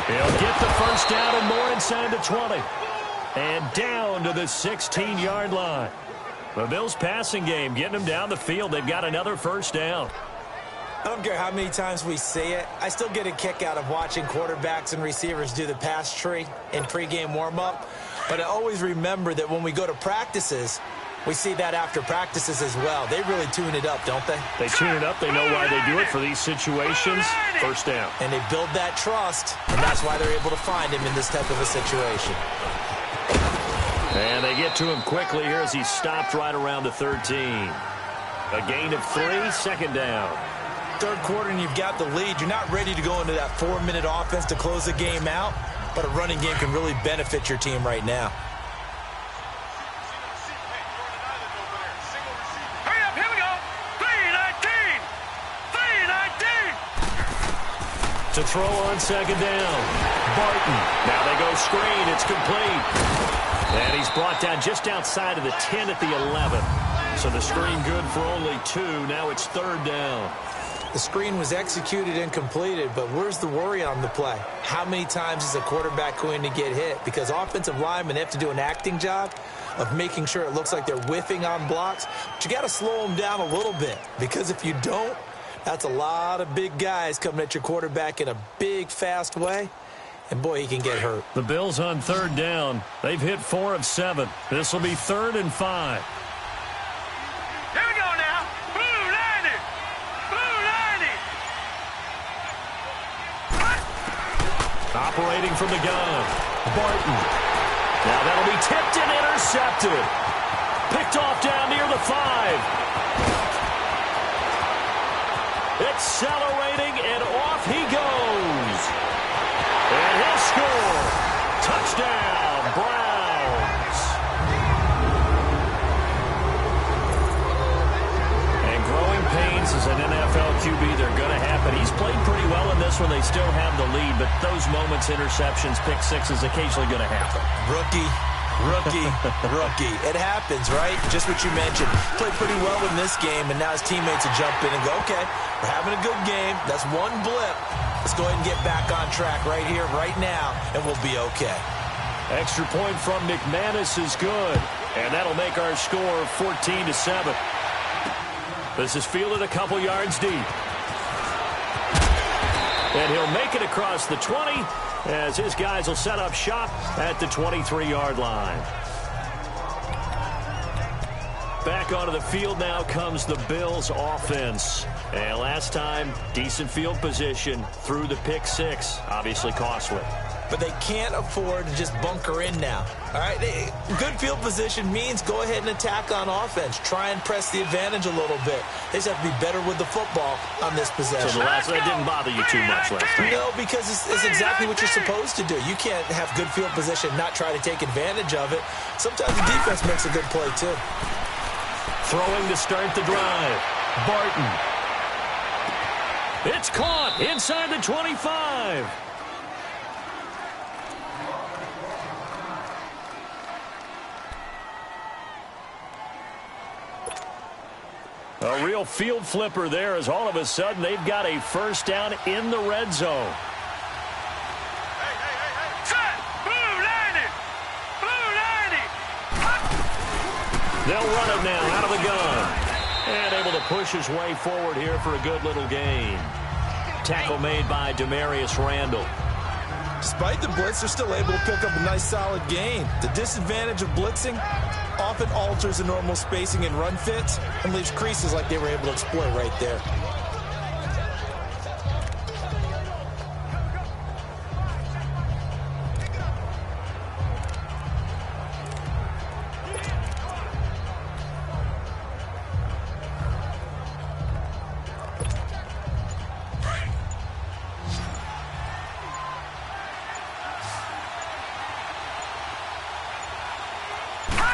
He'll get the 1st down and more inside the 20. And down to the 16-yard line. The Bills' passing game getting them down the field. They've got another 1st down. I don't care how many times we see it. I still get a kick out of watching quarterbacks and receivers do the pass tree in pregame warm-up. But I always remember that when we go to practices, we see that after practices as well. They really tune it up, don't they? They tune it up. They know why they do it for these situations. 1st down. And they build that trust, and that's why they're able to find him in this type of a situation. And they get to him quickly here as he's stopped right around the 13. A gain of 3, 2nd down. 3rd quarter and you've got the lead. You're not ready to go into that 4-minute offense to close the game out, but a running game can really benefit your team right now. Hurry up, here we go. 3-19. 3-19. To throw on 2nd down. Barton. Now they go screen. It's complete. And he's brought down just outside of the 10 at the 11. So the screen good for only 2. Now it's 3rd down. The screen was executed and completed, but where's the worry on the play? How many times is a quarterback going to get hit? Because offensive linemen have to do an acting job of making sure it looks like they're whiffing on blocks. But you got to slow them down a little bit, because if you don't, that's a lot of big guys coming at your quarterback in a big, fast way. And, boy, he can get hurt. The Bills on 3rd down. They've hit 4 of 7. This will be 3rd and 5. Here we go now. Blue 90. Blue 90. Operating from the gun. Barton. Now that'll be tipped and intercepted. Picked off down near the 5. Accelerating, and off he goes. And he'll score. Touchdown, Browns. And growing pains as an NFL QB, they're going to happen. He's played pretty well in this one. They still have the lead, but those moments, interceptions, pick sixes, occasionally going to happen. Rookie. It happens, right? Just what you mentioned. Played pretty well in this game, and now his teammates will jump in and go, okay, we're having a good game. That's one blip. Let's go ahead and get back on track right here, right now, and we'll be okay. Extra point from McManus is good, and that'll make our score 14-7. This is fielded a couple yards deep. And he'll make it across the 20 as his guys will set up shop at the 23-yard line. Back onto the field now comes the Bills offense. And last time, decent field position through the pick 6. Obviously costly. But they can't afford to just bunker in now. All right, good field position means go ahead and attack on offense. Try and press the advantage a little bit. They just have to be better with the football on this possession. So that didn't bother you too much last time? No, because it's exactly what you're supposed to do. You can't have good field position and not try to take advantage of it. Sometimes the defense makes a good play, too. Throwing to start the drive. Barton. It's caught inside the 25. A real field flipper there as all of a sudden they've got a first down in the red zone. They'll run it now out of the gun. And able to push his way forward here for a good little gain. Tackle made by Demarius Randall. Despite the blitz, they're still able to pick up a nice solid gain. The disadvantage of blitzing often alters the normal spacing and run fits and leaves creases like they were able to exploit right there.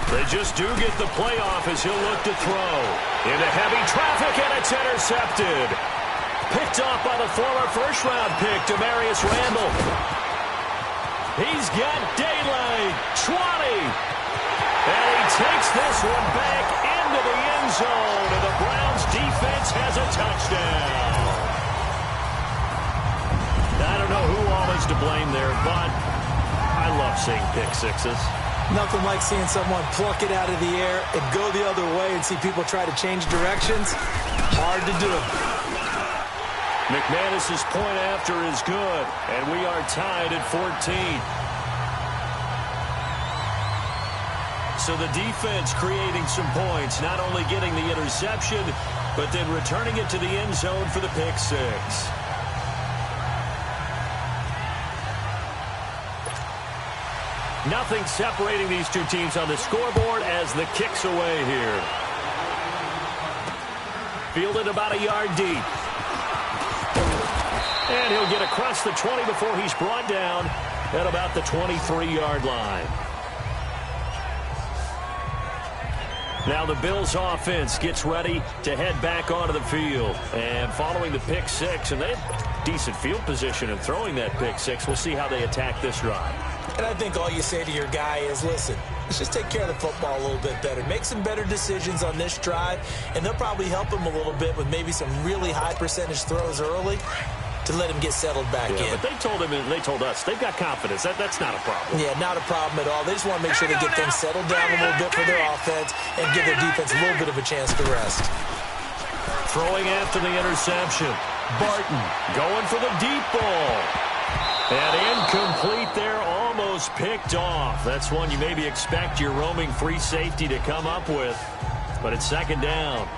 They just do get the playoff as he'll look to throw. Into heavy traffic, and it's intercepted. Picked off by the former first-round pick, Demarius Randall. He's got daylight. 20. And he takes this one back into the end zone, and the Browns defense has a touchdown. I don't know who all is to blame there, but I love seeing pick sixes. Nothing like seeing someone pluck it out of the air and go the other way and see people try to change directions. Hard to do. McManus's point after is good, and we are tied at 14. So the defense creating some points, not only getting the interception, but then returning it to the end zone for the pick six. Nothing separating these two teams on the scoreboard as the kick's away here. Fielded about a yard deep. And he'll get across the 20 before he's brought down at about the 23-yard line. Now the Bills offense gets ready to head back onto the field. And following the pick six, and they have decent field position in throwing that pick six, we'll see how they attack this drive. And I think all you say to your guy is, listen, let's just take care of the football a little bit better. Make some better decisions on this drive, and they'll probably help him a little bit with maybe some really high percentage throws early to let him get settled back in. But they told him and they told us they've got confidence. That's not a problem. Yeah, not a problem at all. They just want to make sure they get things settled down a little bit for their offense and give their defense a little bit of a chance to rest. Throwing after the interception. Barton going for the deep ball. And incomplete there, almost picked off. That's one you maybe expect your roaming free safety to come up with. But it's second down.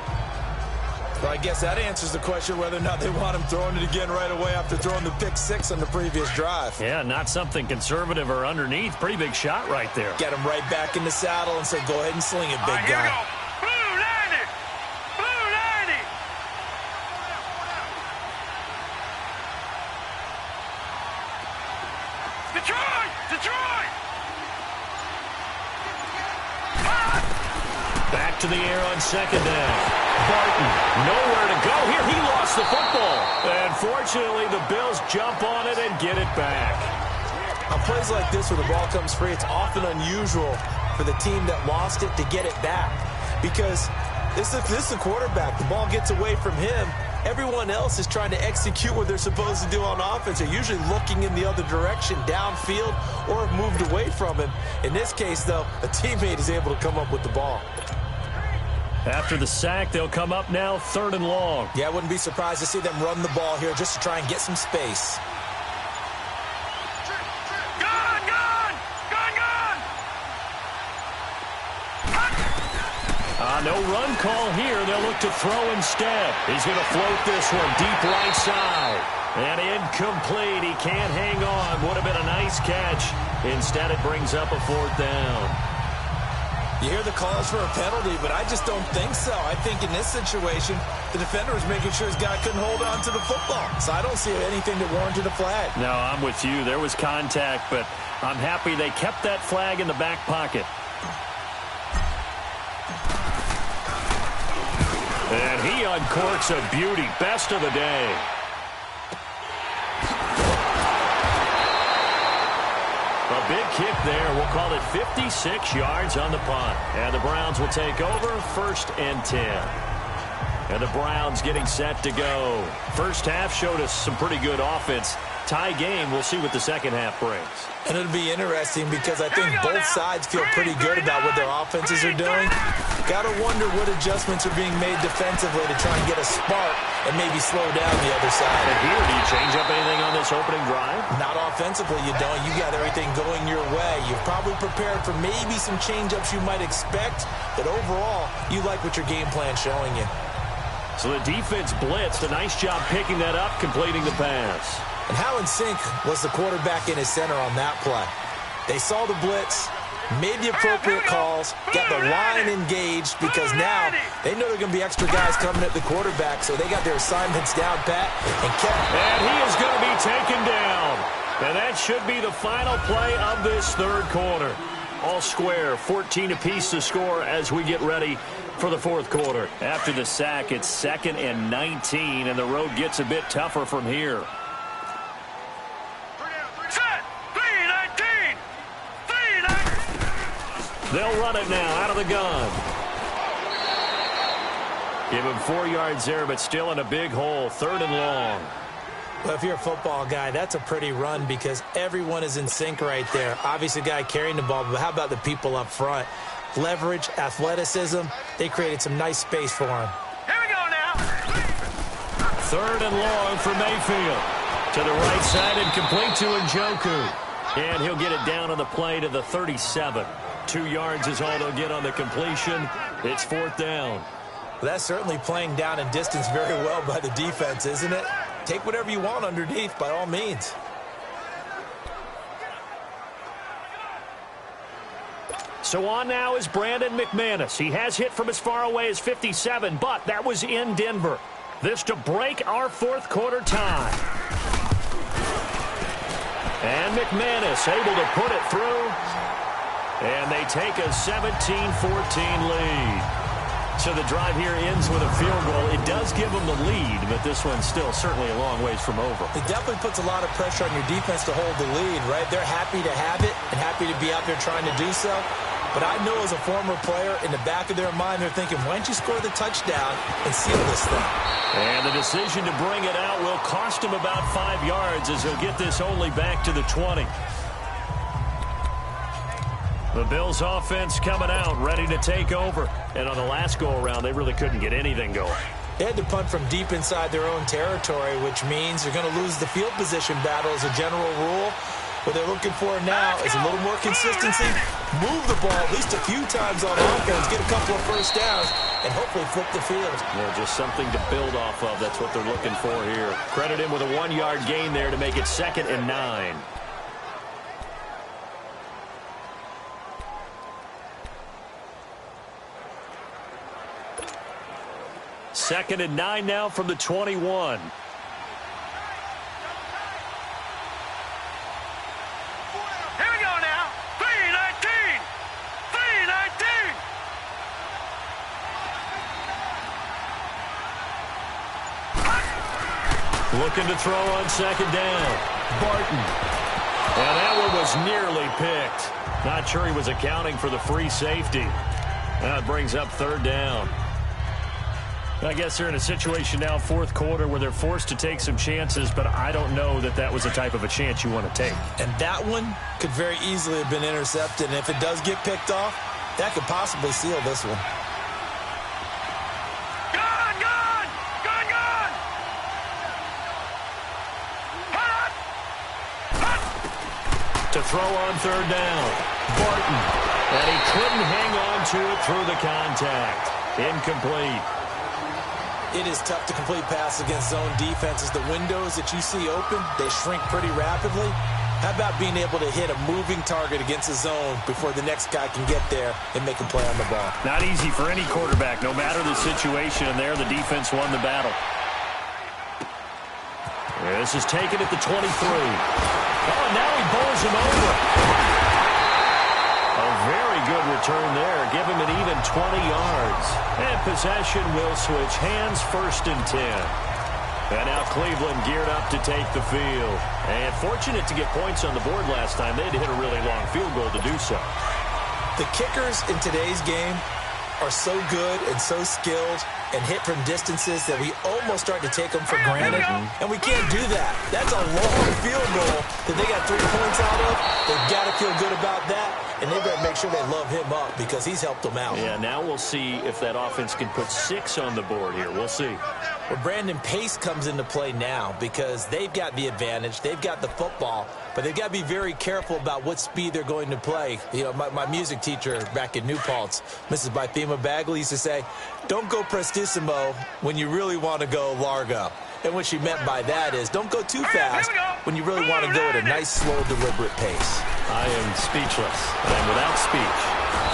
Well, I guess that answers the question whether or not they want him throwing it again right away after throwing the pick six on the previous drive. Yeah, not something conservative or underneath. Pretty big shot right there. Get him right back in the saddle and say, go ahead and sling it, big guy. Back to the air on second down. Barton, nowhere to go here. He lost the football. And fortunately, the Bills jump on it and get it back. On plays like this where the ball comes free, it's often unusual for the team that lost it to get it back. Because this is the quarterback. The ball gets away from him. Everyone else is trying to execute what they're supposed to do on offense. They're usually looking in the other direction, downfield, or have moved away from him. In this case, though, a teammate is able to come up with the ball. After the sack, they'll come up now third and long. Yeah, I wouldn't be surprised to see them run the ball here just to try and get some space. No run call here. They'll look to throw instead. He's going to float this one deep right side. And incomplete. He can't hang on. Would have been a nice catch. Instead, it brings up a fourth down. You hear the calls for a penalty, but I just don't think so. I think in this situation, the defender was making sure his guy couldn't hold on to the football. So I don't see anything that warranted a flag. No, I'm with you. There was contact, but I'm happy they kept that flag in the back pocket. And he uncorks a beauty. Best of the day. A big kick there. We'll call it 56 yards on the punt. And the Browns will take over 1st and 10. And the Browns getting set to go. First half showed us some pretty good offense. Tie game. We'll see what the second half brings. And it'll be interesting because I think both sides feel pretty good about what their offenses are doing. Got to wonder what adjustments are being made defensively to try and get a spark and maybe slow down the other side. And here, do you change up anything on this opening drive? Not offensively, you don't. You got everything going your way. You've probably prepared for maybe some change-ups you might expect, but overall, you like what your game plan's showing you. So the defense blitzed. A nice job picking that up, completing the pass. And how in sync was the quarterback in his center on that play? They saw the blitz, made the appropriate calls, got the line engaged because now they know there are going to be extra guys coming at the quarterback, so they got their assignments down pat and kept. And he is going to be taken down. And that should be the final play of this third quarter. All square, 14 apiece to score as we get ready for the fourth quarter. After the sack, it's 2nd and 19, and the road gets a bit tougher from here. They'll run it now out of the gun. Give him 4 yards there, but still in a big hole. 3rd and long. Well, if you're a football guy, that's a pretty run because everyone is in sync right there. Obviously, the guy carrying the ball, but how about the people up front? Leverage, athleticism. They created some nice space for him. Here we go now. 3rd and long for Mayfield. To the right side and complete to Njoku. And he'll get it down on the play to the 37. 2 yards is all they'll get on the completion. It's 4th down. Well, that's certainly playing down and distance very well by the defense, isn't it? Take whatever you want underneath, by all means. So on now is Brandon McManus. He has hit from as far away as 57, but that was in Denver. This to break our fourth quarter tie. And McManus able to put it through. And they take a 17-14 lead. So the drive here ends with a field goal. It does give them the lead, but this one's still certainly a long ways from over. It definitely puts a lot of pressure on your defense to hold the lead, right? They're happy to have it and happy to be out there trying to do so. But I know as a former player, in the back of their mind, they're thinking, why don't you score the touchdown and seal this thing? And the decision to bring it out will cost him about 5 yards as he'll get this only back to the 20. The Bills offense coming out, ready to take over. And on the last go-around, they really couldn't get anything going. They had to punt from deep inside their own territory, which means they're going to lose the field position battle as a general rule. What they're looking for now is a little more consistency, move the ball at least a few times on offense, get a couple of first downs, and hopefully flip the field. Well, just something to build off of. That's what they're looking for here. Credit him with a 1-yard gain there to make it 2nd and 9. Second and 9 now from the 21. Here we go now. 3-19. 3-19. Looking to throw on 2nd down. Barton. And that one was nearly picked. Not sure he was accounting for the free safety. That brings up 3rd down. I guess they're in a situation now, fourth quarter, where they're forced to take some chances, but I don't know that that was the type of a chance you want to take. And that one could very easily have been intercepted, and if it does get picked off, that could possibly seal this one. Gone! To throw on 3rd down. Barton. And he couldn't hang on to it through the contact. Incomplete. It is tough to complete passes against zone defenses. The windows that you see open, they shrink pretty rapidly. How about being able to hit a moving target against a zone before the next guy can get there and make a play on the ball? Not easy for any quarterback, no matter the situation, and there the defense won the battle. This is taken at the 23. Oh, now he bowls him over. A very good return there. Give him an even 20 yards. And possession will switch hands, 1st and 10. And now Cleveland geared up to take the field. And fortunate to get points on the board last time. They had to hit a really long field goal to do so. The kickers in today's game are so good and so skilled and hit from distances that we almost start to take them for granted. And we can't do that. That's a long field goal that they got 3 points out of. They've got to feel good about that. And they've got to make sure they love him up because he's helped them out. Yeah, now we'll see if that offense can put 6 on the board here. We'll see. Well, Brandon, pace comes into play now because they've got the advantage. They've got the football, but they've got to be very careful about what speed they're going to play. You know, my music teacher back in New Paltz, Mrs. Bythema Bagley, used to say, don't go prestissimo when you really want to go largo. And what she meant by that is don't go too fast when you really want to go at a nice, slow, deliberate pace. I am speechless. I am without speech.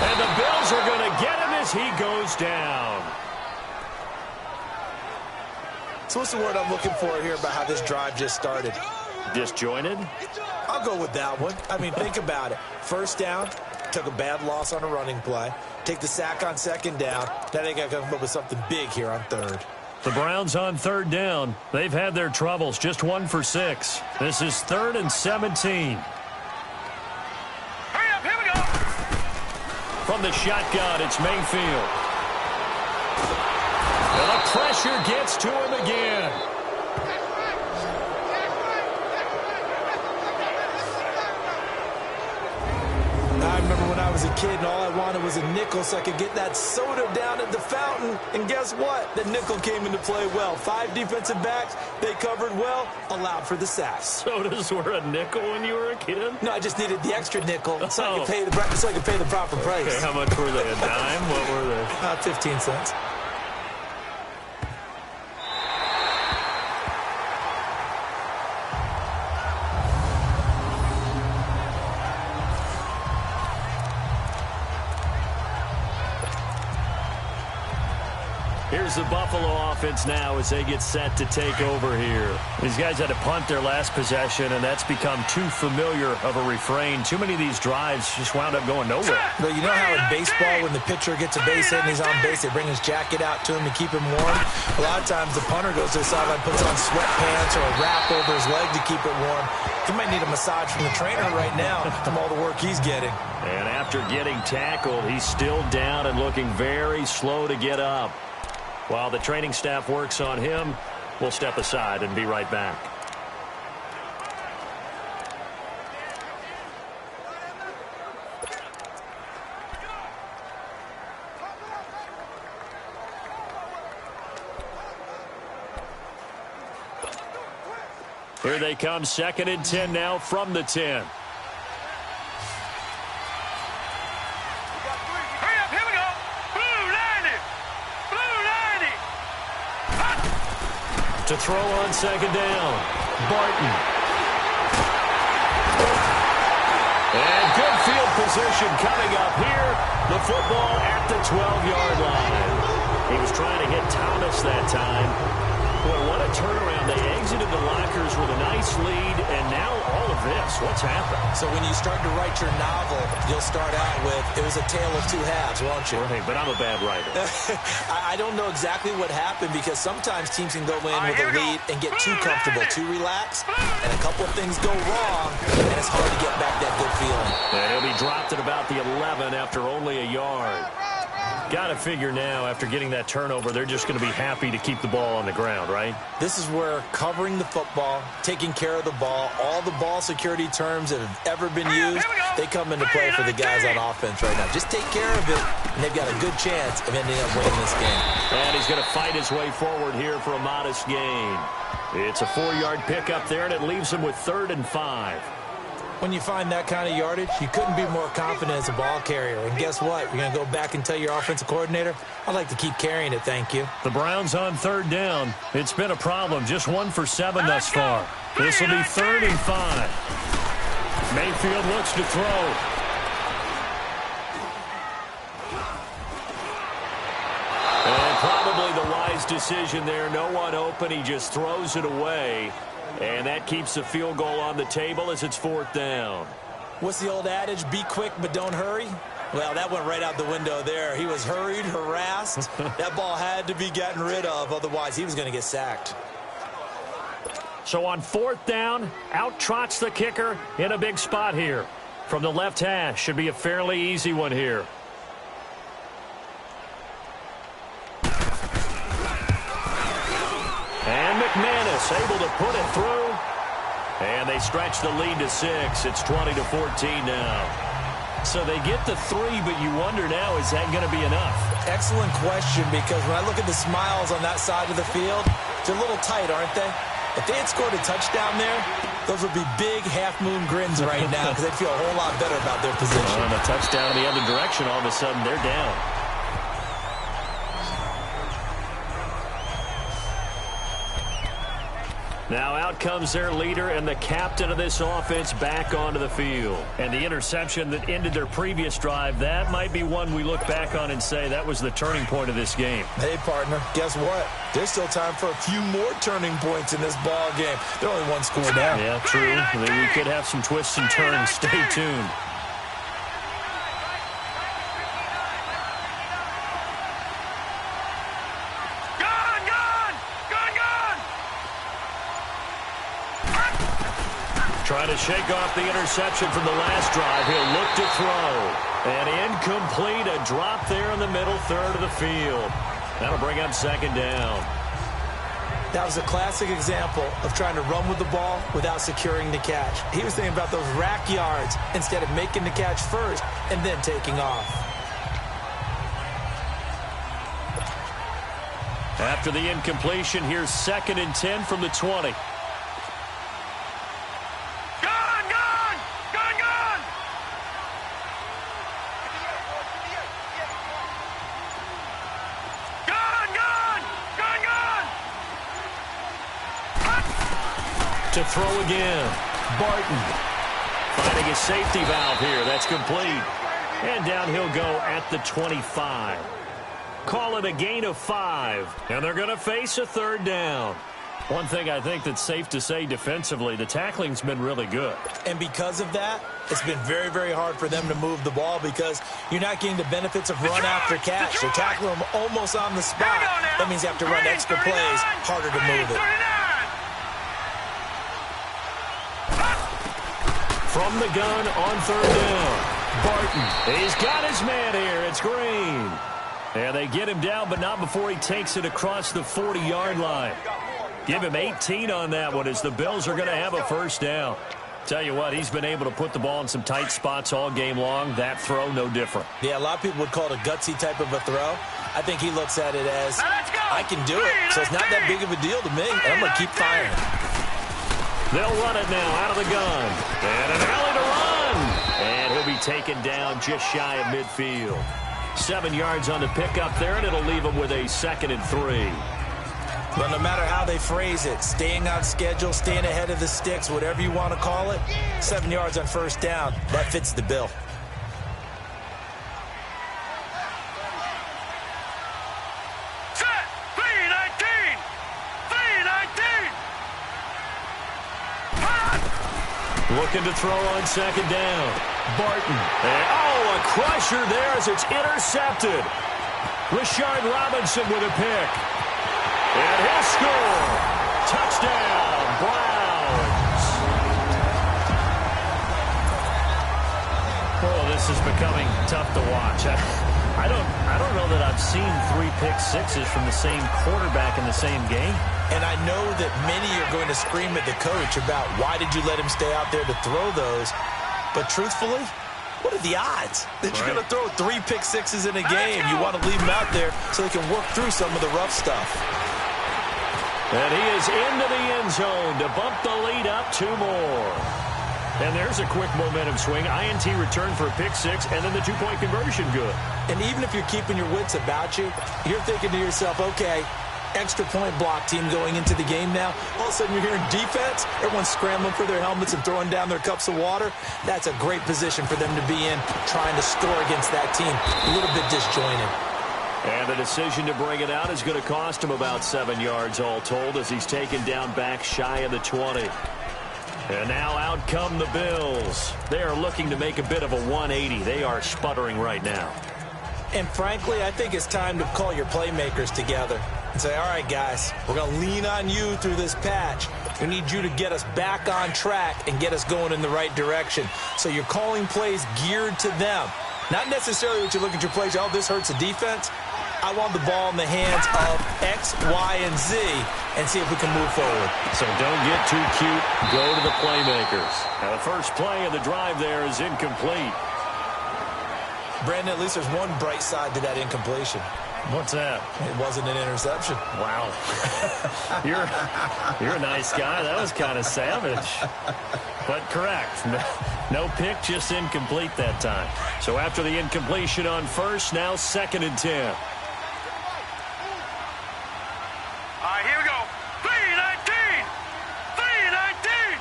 And the Bills are going to get him as he goes down. So what's the word I'm looking for here about how this drive just started? Disjointed? I'll go with that one. I mean, think about it. 1st down, took a bad loss on a running play. Take the sack on 2nd down. Now they got to come up with something big here on 3rd. The Browns on 3rd down. They've had their troubles, just 1 for 6. This is 3rd and 17. Hurry up, here we go. From the shotgun, it's Mayfield. And the pressure gets to him again. I remember when I was a kid and all I wanted was a nickel so I could get that soda down at the fountain. And guess what? The nickel came into play well. 5 defensive backs, they covered well, allowed for the sacks. Sodas were a nickel when you were a kid? No, I just needed the extra nickel so I could pay the proper price. Okay, how much were they? A dime? What were they? 15 cents. Here's the Buffalo offense now as they get set to take over here. These guys had to punt their last possession, and that's become too familiar of a refrain. Too many of these drives just wound up going nowhere. But you know how in baseball, when the pitcher gets a base hit and he's on base, they bring his jacket out to him to keep him warm? A lot of times the punter goes to the sideline, puts on sweatpants or a wrap over his leg to keep it warm. He might need a massage from the trainer right now from all the work he's getting. And after getting tackled, he's still down and looking very slow to get up. While the training staff works on him, we'll step aside and be right back. Here they come, 2nd and 10 now from the 10. To throw on 2nd down, Barton. And good field position coming up here. The football at the 12-yard line. He was trying to hit Thomas that time. Boy, what a turnaround. They exited the lockers with a nice lead, and now all of this. What's happened? So when you start to write your novel, you'll start out with, it was a tale of 2 halves, won't you? Right, but I'm a bad writer. I don't know exactly what happened because sometimes teams can go in with a lead and get too comfortable, too relaxed, and a couple of things go wrong, and it's hard to get back that good feeling. And he'll be dropped at about the 11 after only a yard. Got to figure now, after getting that turnover, they're just going to be happy to keep the ball on the ground, right? This is where covering the football, taking care of the ball, all the ball security terms that have ever been used, they come into play for the guys on offense right now. Just take care of it, and they've got a good chance of ending up winning this game. And he's going to fight his way forward here for a modest gain. It's a 4-yard pickup there, and it leaves him with 3rd and 5. When you find that kind of yardage, you couldn't be more confident as a ball carrier. And guess what? You're going to go back and tell your offensive coordinator, I'd like to keep carrying it, thank you. The Browns on 3rd down. It's been a problem. Just 1 for 7 thus far. This will be 3rd and 5. Mayfield looks to throw. And probably the wise decision there. No one open. He just throws it away. And that keeps the field goal on the table as it's 4th down. What's the old adage? Be quick, but don't hurry. Well, that went right out the window there. He was hurried, harassed. That ball had to be gotten rid of, otherwise he was going to get sacked. So on 4th down, out trots the kicker in a big spot here. From the left hash, should be a fairly easy one here. And McManus able to put it through. And they stretch the lead to 6. It's 20-14 now. So they get the 3, but you wonder now, is that going to be enough? Excellent question, because when I look at the smiles on that side of the field, they're a little tight, aren't they? If they had scored a touchdown there, those would be big half-moon grins right now because they'd feel a whole lot better about their position. On a touchdown in the other direction, all of a sudden they're down. Now out comes their leader and the captain of this offense back onto the field. And the interception that ended their previous drive, that might be one we look back on and say that was the turning point of this game. Hey, partner, guess what? There's still time for a few more turning points in this ball game. They're only one score down. Yeah, true. We could have some twists and turns. Stay tuned. Trying to shake off the interception from the last drive. He'll look to throw. And incomplete. A drop there in the middle third of the field. That'll bring up 2nd down. That was a classic example of trying to run with the ball without securing the catch. He was thinking about those rack yards instead of making the catch first and then taking off. After the incompletion, here's 2nd and 10 from the 20. To throw again. Barton finding a safety valve here. That's complete. And down he'll go at the 25. Call it a gain of 5. And they're going to face a 3rd down. One thing I think that's safe to say defensively, the tackling's been really good. And because of that, it's been very, very hard for them to move the ball because you're not getting the benefits of run after catch. They're tackling them almost on the spot. That means you have to run extra plays, harder to move it. From the gun on 3rd down. Barton. He's got his man here. It's Green. And they get him down, but not before he takes it across the 40-yard line. Give him 18 on that one as the Bills are going to have a 1st down. Tell you what, he's been able to put the ball in some tight spots all game long. That throw, no different. Yeah, a lot of people would call it a gutsy type of a throw. I think he looks at it as, I can do it, so it's not that big of a deal to me, and I'm going to keep firing. They'll run it now out of the gun. And an alley to run. And he'll be taken down just shy of midfield. 7 yards on the pickup there, and it'll leave him with a 2nd and 3. But no matter how they phrase it, staying on schedule, staying ahead of the sticks, whatever you want to call it, 7 yards on 1st down, that fits the bill. Looking to throw on 2nd down. Barton. And, a crusher there as it's intercepted. Rashard Robinson with a pick. And he'll score. Touchdown, Browns. Oh, this is becoming tough to watch. I don't know that I've seen 3 pick-sixes from the same quarterback in the same game. And I know that many are going to scream at the coach about why did you let him stay out there to throw those. But truthfully, what are the odds that you're going to throw 3 pick-sixes in a game? You want to leave them out there so they can work through some of the rough stuff. And he is into the end zone to bump the lead up 2 more. And there's a quick momentum swing. INT return for a pick-6, and then the 2-point conversion good. And even if you're keeping your wits about you, you're thinking to yourself, okay, extra point block team going into the game now. All of a sudden you're hearing defense. Everyone's scrambling for their helmets and throwing down their cups of water. That's a great position for them to be in, trying to score against that team. A little bit disjointed. And the decision to bring it out is going to cost him about 7 yards all told as he's taken down back shy of the 20. And now out come the Bills. They are looking to make a bit of a 180. They are sputtering right now. And frankly, I think it's time to call your playmakers together and say, all right, guys, we're going to lean on you through this patch. We need you to get us back on track and get us going in the right direction. So you're calling plays geared to them. Not necessarily what you look at your plays, oh, this hurts the defense. I want the ball in the hands of X, Y, and Z and see if we can move forward. So don't get too cute. Go to the playmakers. Now the first play of the drive there is incomplete. Brandon, at least there's one bright side to that incompletion. What's that? It wasn't an interception. Wow. You're a nice guy. That was kind of savage. But correct. No pick, just incomplete that time. So after the incompletion on first, now 2nd and 10. All right, here we go. 3-19. 3-19.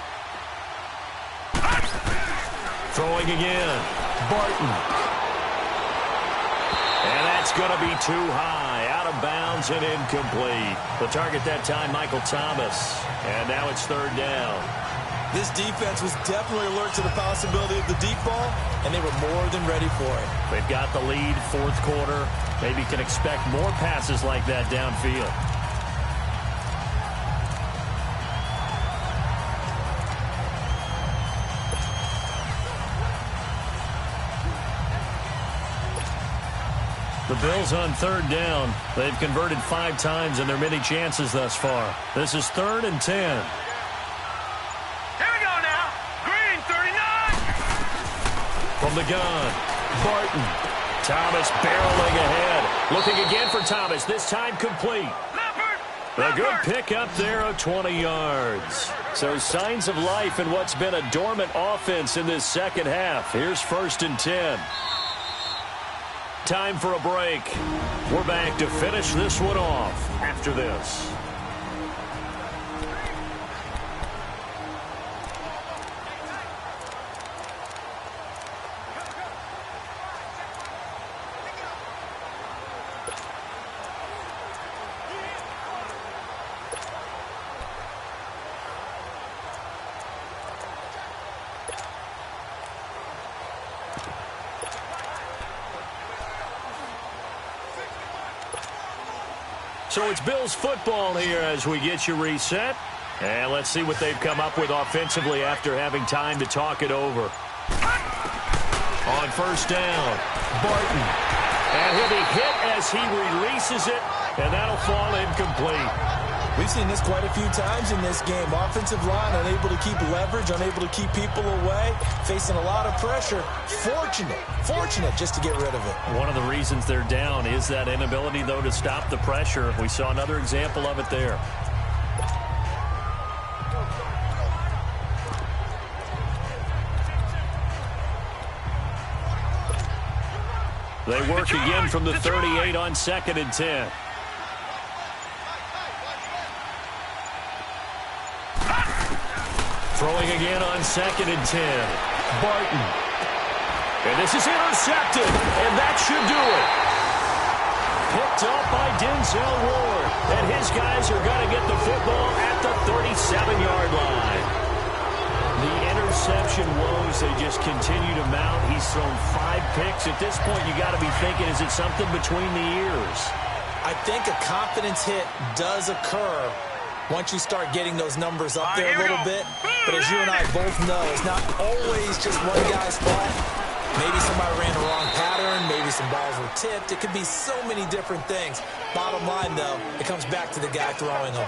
Throwing again. Barton. And that's going to be too high. Out of bounds and incomplete. The target that time, Michael Thomas. And now it's 3rd down. This defense was definitely alert to the possibility of the deep ball, and they were more than ready for it. They've got the lead, 4th quarter. Maybe can expect more passes like that downfield. The Bills on 3rd down. They've converted 5 times in their many chances thus far. This is 3rd and 10. Here we go now. Green, 39. From the gun, Barton. Thomas barreling ahead. Looking again for Thomas. This time complete. A good pick up there of 20 yards. So signs of life in what's been a dormant offense in this second half. Here's 1st and 10. Time for a break. We're back to finish this one off after this. So it's Bills football here as we get you reset. And let's see what they've come up with offensively after having time to talk it over. On 1st down, Barton. And he'll be hit as he releases it, and that'll fall incomplete. We've seen this quite a few times in this game. Offensive line unable to keep leverage, unable to keep people away, facing a lot of pressure. Fortunate just to get rid of it. One of the reasons they're down is that inability, though, to stop the pressure. We saw another example of it there. They work again from the 38 on 2nd and 10. Throwing again on 2nd and 10. Barton. And this is intercepted, and that should do it. Picked up by Denzel Ward, and his guys are going to get the football at the 37-yard line. The interception woes, they just continue to mount. He's thrown 5 picks. At this point, you got to be thinking, is it something between the ears? I think a confidence hit does occur once you start getting those numbers up there a little bit. But as you and I both know, it's not always just one guy's fault. Maybe somebody ran the wrong pattern. Maybe some balls were tipped. It could be so many different things. Bottom line, though, it comes back to the guy throwing them.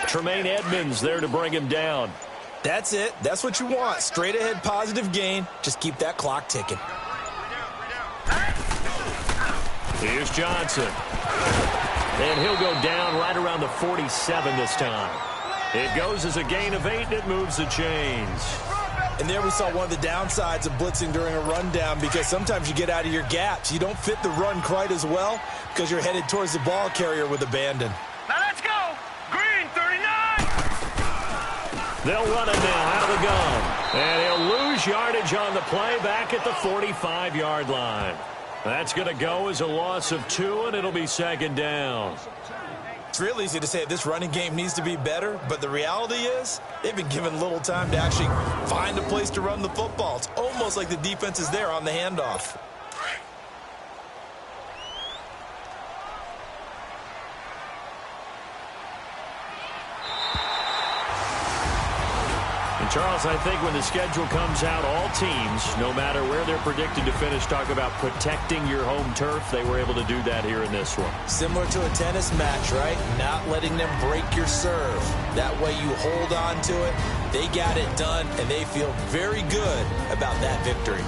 Tremaine Edmonds there to bring him down. That's it. That's what you want. Straight ahead positive gain. Just keep that clock ticking. Here's Johnson. And he'll go down right around the 47 this time. It goes as a gain of 8, and it moves the chains. And there we saw one of the downsides of blitzing during a rundown, because sometimes you get out of your gaps. You don't fit the run quite as well because you're headed towards the ball carrier with abandon. Now let's go. Green, 39. They'll run it now out of the gun. And he'll lose yardage on the play back at the 45-yard line. That's going to go as a loss of 2, and it'll be 2nd down. It's real easy to say this running game needs to be better, but the reality is they've been given little time to actually find a place to run the football. It's almost like the defense is there on the handoff. And Charles, I think when the schedule comes out, all teams, no matter where they're predicted to finish, talk about protecting your home turf. They were able to do that here in this one. Similar to a tennis match, right? Not letting them break your serve. That way you hold on to it. They got it done, and they feel very good about that victory.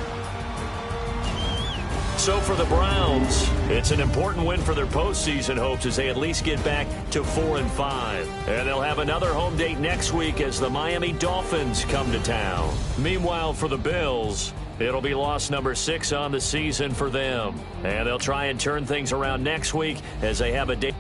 So for the Browns, it's an important win for their postseason hopes as they at least get back to 4-5. And they'll have another home date next week as the Miami Dolphins come to town. Meanwhile, for the Bills, it'll be loss number 6 on the season for them. And they'll try and turn things around next week as they have a date.